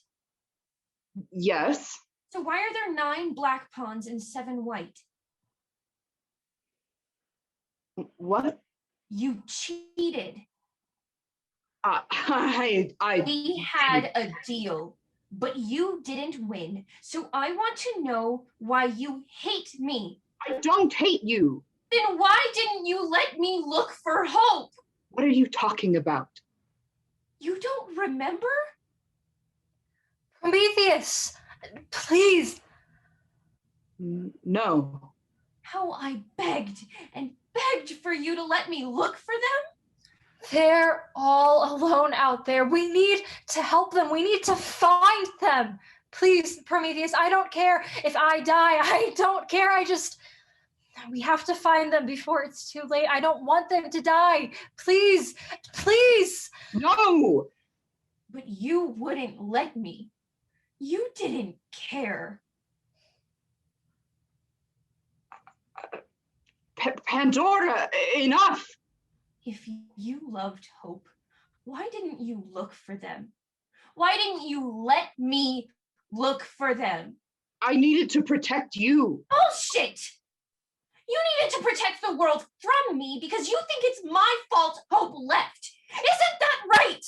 yes. So why are there 9 black pawns and 7 white? What? You cheated. I We had a deal, but you didn't win. So I want to know why you hate me. I don't hate you. Then why didn't you let me look for hope? What are you talking about? You don't remember? Prometheus, please. No. How I begged and begged for you to let me look for them? They're all alone out there. We need to help them. We need to find them. Please, Prometheus, I don't care if I die. I don't care. We have to find them before it's too late. I don't want them to die. Please, please. No! But you wouldn't let me. You didn't care. Pandora, enough! If you loved Hope, why didn't you look for them? Why didn't you let me look for them? I needed to protect you. Bullshit! You needed to protect the world from me because you think it's my fault Hope left. Isn't that right?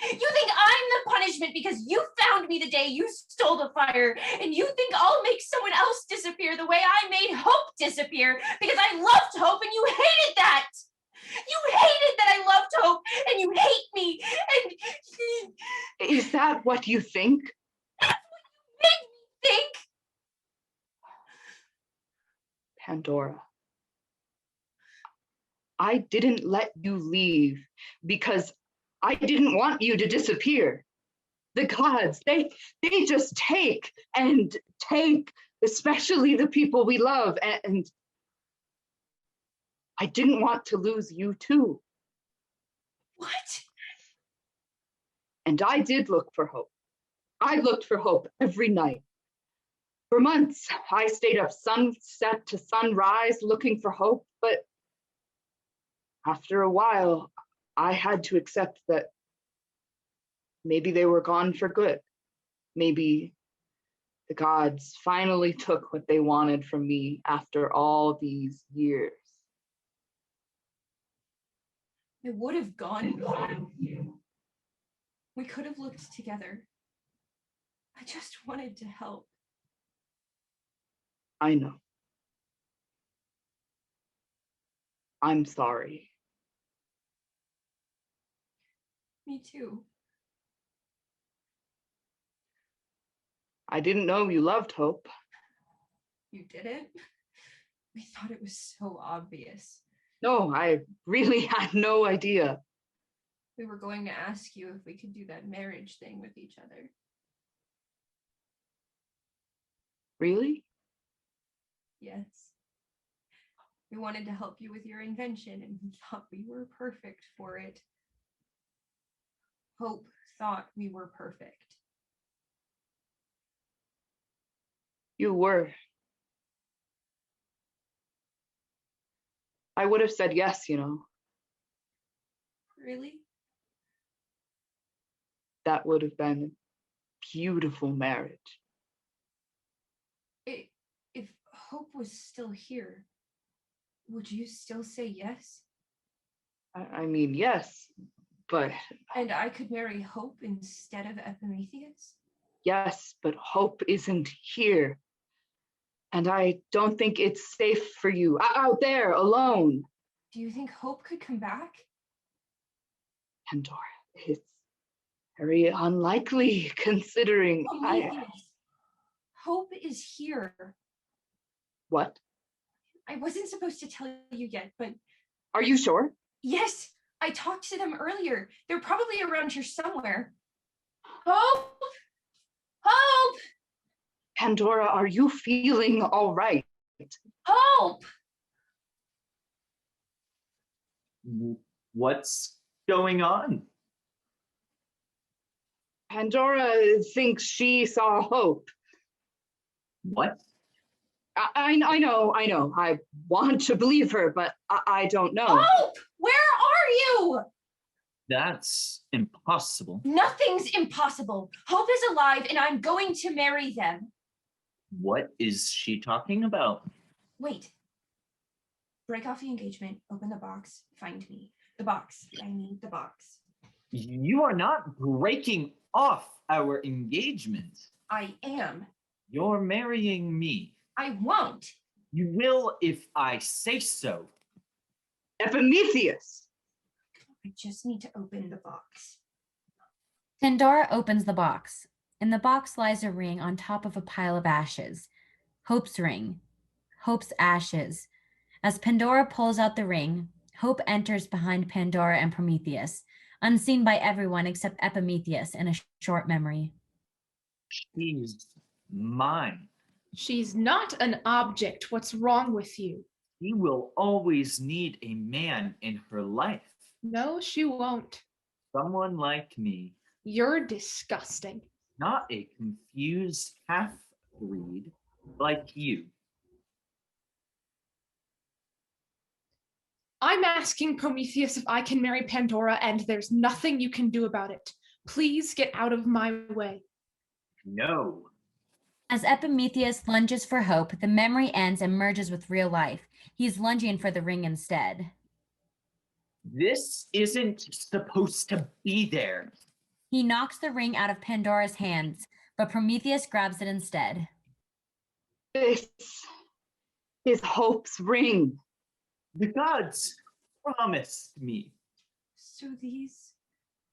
You think I'm the punishment because you found me the day you stole the fire, and you think I'll make someone else disappear the way I made Hope disappear because I loved Hope and you hated that. You hated that I loved Hope, and you hate me, and Is that what you think? that's what you made me think. Pandora, I didn't let you leave because I didn't want you to disappear. The gods, they just take and take, especially the people we love, and I didn't want to lose you too. What? And I did look for hope. I looked for hope every night. For months, I stayed up sunset to sunrise looking for hope, but after a while, I had to accept that maybe they were gone for good. Maybe the gods finally took what they wanted from me after all these years. I would have gone with you. We could have looked together. I just wanted to help. I know. I'm sorry. Me too. I didn't know you loved Hope. You didn't? We thought it was so obvious. No, I really had no idea. We were going to ask you if we could do that marriage thing with each other. Really? Yes. We wanted to help you with your invention and we thought we were perfect for it. Hope thought we were perfect. You were. I would have said yes, you know. Really? That would have been a beautiful marriage. If Hope was still here, would you still say yes? I mean, yes, but And I could marry Hope instead of Epimetheus? yes, but Hope isn't here. And I don't think it's safe for you out there alone. Do you think Hope could come back? Pandora, it's very unlikely considering Prometheus, Hope is here. What? I wasn't supposed to tell you yet, but Are you sure? yes, I talked to them earlier. They're probably around here somewhere. Hope! Hope! Pandora, are you feeling all right? Hope! What's going on? Pandora thinks she saw Hope. What? I know. I want to believe her, but I don't know. Hope, where are you? That's impossible. Nothing's impossible. Hope is alive and I'm going to marry them. What is she talking about? Wait. Break off the engagement, open the box, find me. The box. I need the box. You are not breaking off our engagement. I am. You're marrying me. I won't. You will if I say so. Epimetheus! I just need to open the box. Pandora opens the box. In the box lies a ring on top of a pile of ashes. Hope's ring. Hope's ashes. As Pandora pulls out the ring, Hope enters behind Pandora and Prometheus, unseen by everyone except Epimetheus in a short memory. She's mine. She's not an object. What's wrong with you? She will always need a man in her life. No, she won't. Someone like me. You're disgusting. Not a confused half-breed like you. I'm asking Prometheus if I can marry Pandora, and there's nothing you can do about it. Please get out of my way. No. As Epimetheus lunges for Hope, the memory ends and merges with real life. He's lunging for the ring instead. This isn't supposed to be there. He knocks the ring out of Pandora's hands, but Prometheus grabs it instead. This is Hope's ring. The gods promised me. So these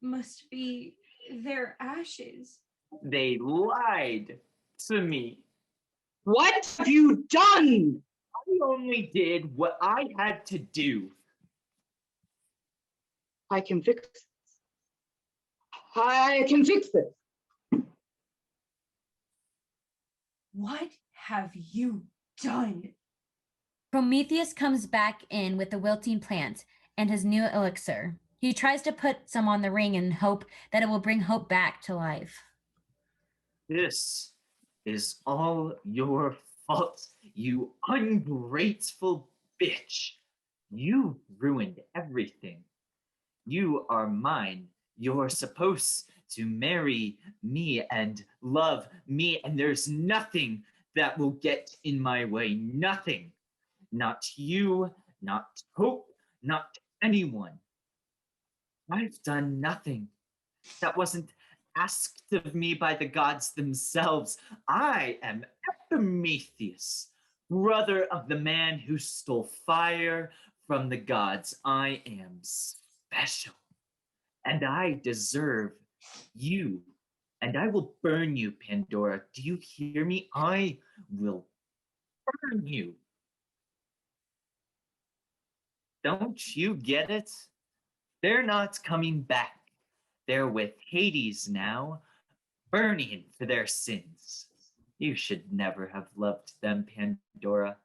must be their ashes. They lied to me. What have you done? I only did what I had to do. I can fix this. I can fix this. What have you done? Prometheus comes back in with the wilting plant and his new elixir. He tries to put some on the ring in hope that it will bring Hope back to life. This is all your fault, you ungrateful bitch. You ruined everything. You are mine. You're supposed to marry me and love me, and there's nothing that will get in my way. Nothing. Not you, not Hope, not anyone. I've done nothing that wasn't asked of me by the gods themselves. I am Epimetheus, brother of the man who stole fire from the gods. I am special, and I deserve you. And I will burn you, Pandora. Do you hear me? I will burn you. Don't you get it? They're not coming back. They're with Hades now, burning for their sins. You should never have loved them, Pandora.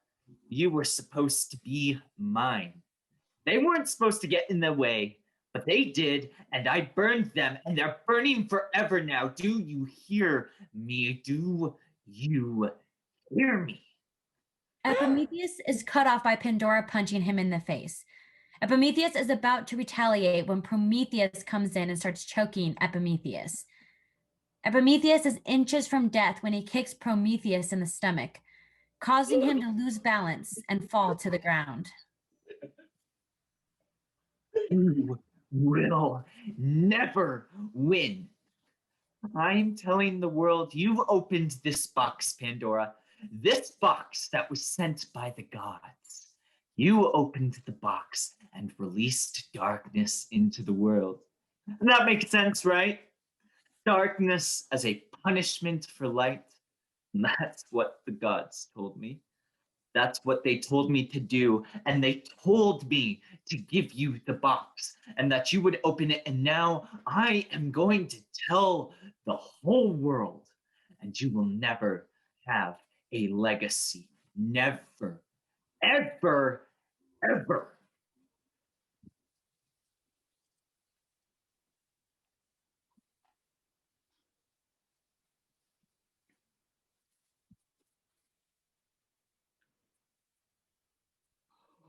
You were supposed to be mine. They weren't supposed to get in the way, but they did, and I burned them, and they're burning forever now. Do you hear me? Do you hear me? Epimetheus is cut off by Pandora punching him in the face. Epimetheus is about to retaliate when Prometheus comes in and starts choking Epimetheus. Epimetheus is inches from death when he kicks Prometheus in the stomach, causing him to lose balance and fall to the ground. You will never win. I'm telling the world, you've opened this box, Pandora. This box that was sent by the gods. You opened the box and released darkness into the world. That makes sense, right? Darkness as a punishment for light. That's what the gods told me. That's what they told me to do. And they told me to give you the box and that you would open it. And now I am going to tell the whole world, and you will never have a legacy. Never, ever, ever.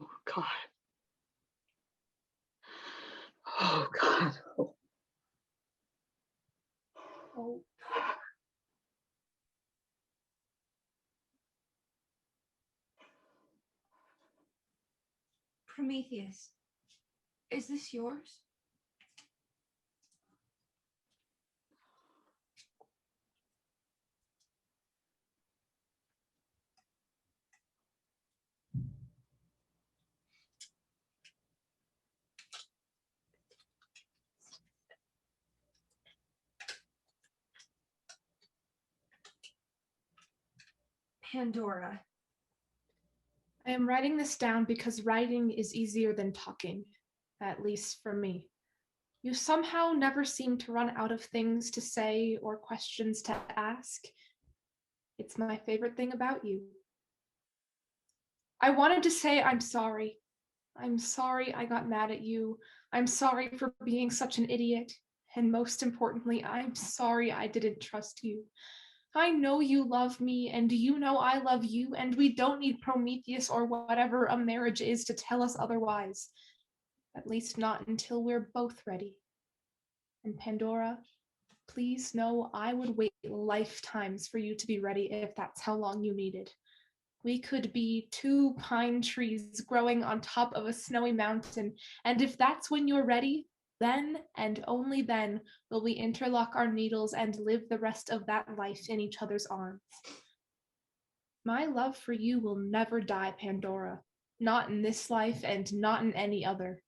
Oh, God. Oh, God. Oh. Oh. Prometheus, is this yours? Pandora. I am writing this down because writing is easier than talking, at least for me. You somehow never seem to run out of things to say or questions to ask. It's my favorite thing about you. I wanted to say I'm sorry. I'm sorry I got mad at you. I'm sorry for being such an idiot. And most importantly, I'm sorry I didn't trust you. I know you love me, and you know I love you, and we don't need Prometheus or whatever a marriage is to tell us otherwise. At least not until we're both ready. And Pandora, please know I would wait lifetimes for you to be ready if that's how long you needed. We could be two pine trees growing on top of a snowy mountain, and if that's when you're ready, then and only then will we interlock our needles and live the rest of that life in each other's arms. My love for you will never die, Pandora, not in this life and not in any other.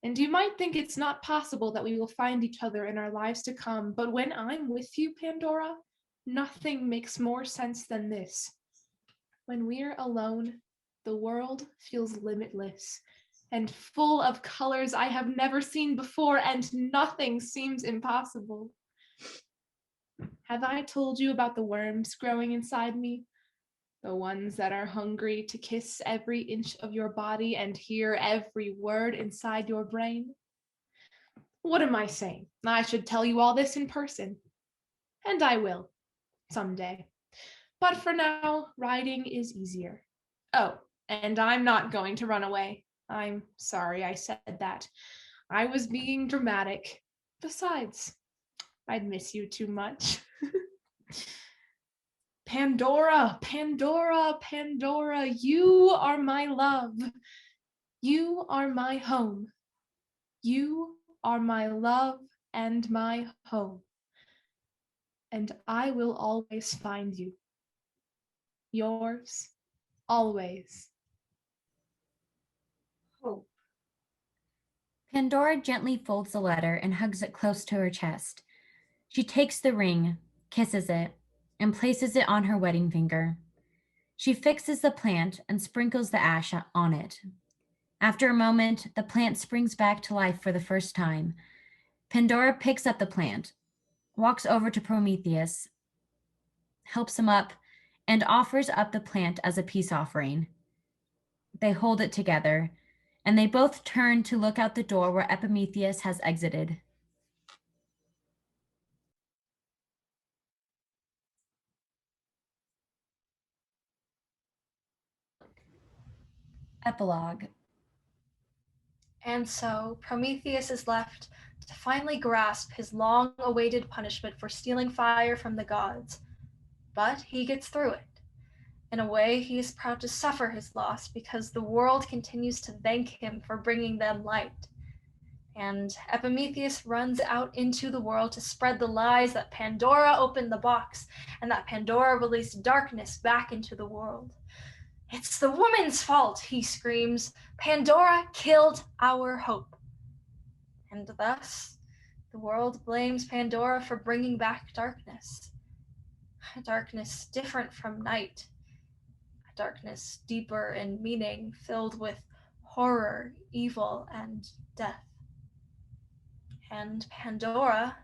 And you might think it's not possible that we will find each other in our lives to come, but when I'm with you, Pandora, nothing makes more sense than this. When we're alone, the world feels limitless and full of colors I have never seen before, and nothing seems impossible. Have I told you about the worms growing inside me? The ones that are hungry to kiss every inch of your body and hear every word inside your brain? What am I saying? I should tell you all this in person. And I will, someday. But for now, writing is easier. Oh, and I'm not going to run away. I'm sorry I said that. I was being dramatic. Besides, I'd miss you too much. Pandora, Pandora, Pandora, you are my love. You are my home. You are my love and my home. and I will always find you. Yours, always. Hope. Pandora gently folds the letter and hugs it close to her chest. She takes the ring, kisses it, and places it on her wedding finger. She fixes the plant and sprinkles the ash on it. After a moment, the plant springs back to life for the first time. Pandora picks up the plant, walks over to Prometheus, helps him up, and offers up the plant as a peace offering. They hold it together, and they both turn to look out the door where Epimetheus has exited. Epilogue. And so Prometheus is left to finally grasp his long-awaited punishment for stealing fire from the gods. But he gets through it. In a way, he is proud to suffer his loss because the world continues to thank him for bringing them light. And Epimetheus runs out into the world to spread the lies that Pandora opened the box and that Pandora released darkness back into the world. "It's the woman's fault," he screams. "Pandora killed our hope." And thus, the world blames Pandora for bringing back darkness. A darkness different from night. A darkness deeper in meaning, filled with horror, evil, and death. And Pandora,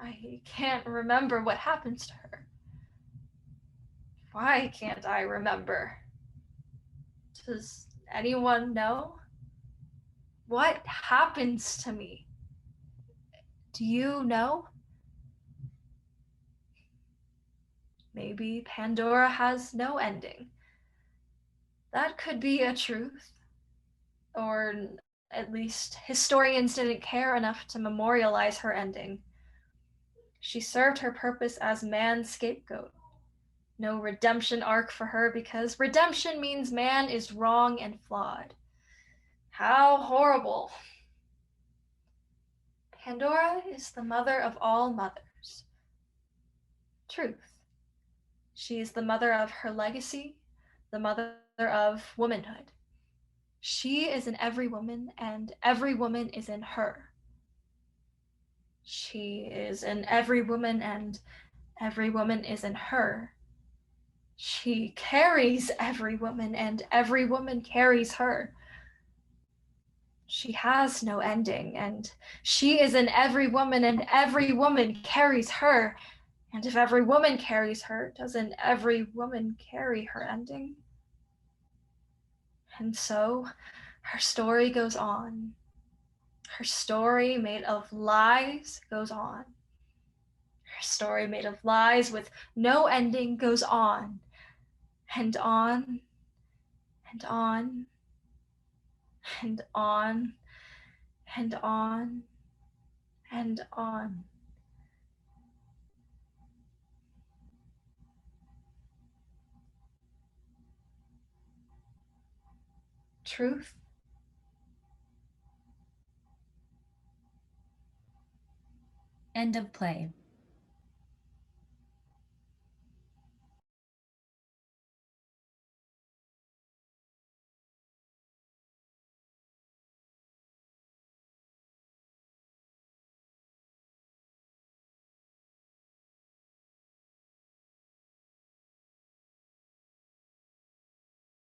I can't remember what happens to her. Why can't I remember? Does anyone know? What happens to me? Do you know? Maybe Pandora has no ending. That could be a truth. Or at least historians didn't care enough to memorialize her ending. She served her purpose as man's scapegoat. No redemption arc for her because redemption means man is wrong and flawed. How horrible. Pandora is the mother of all mothers. Truth. She is the mother of her legacy, the mother of womanhood. She is in every woman, and every woman is in her. She is in every woman, and every woman is in her. She carries every woman, and every woman carries her. She has no ending, and she is in every woman, and every woman carries her. And if every woman carries her, doesn't every woman carry her ending? And so her story goes on. Her story made of lies goes on. Her story made of lies with no ending goes on, and on, and on, and on, and on, and on. Truth. End of play.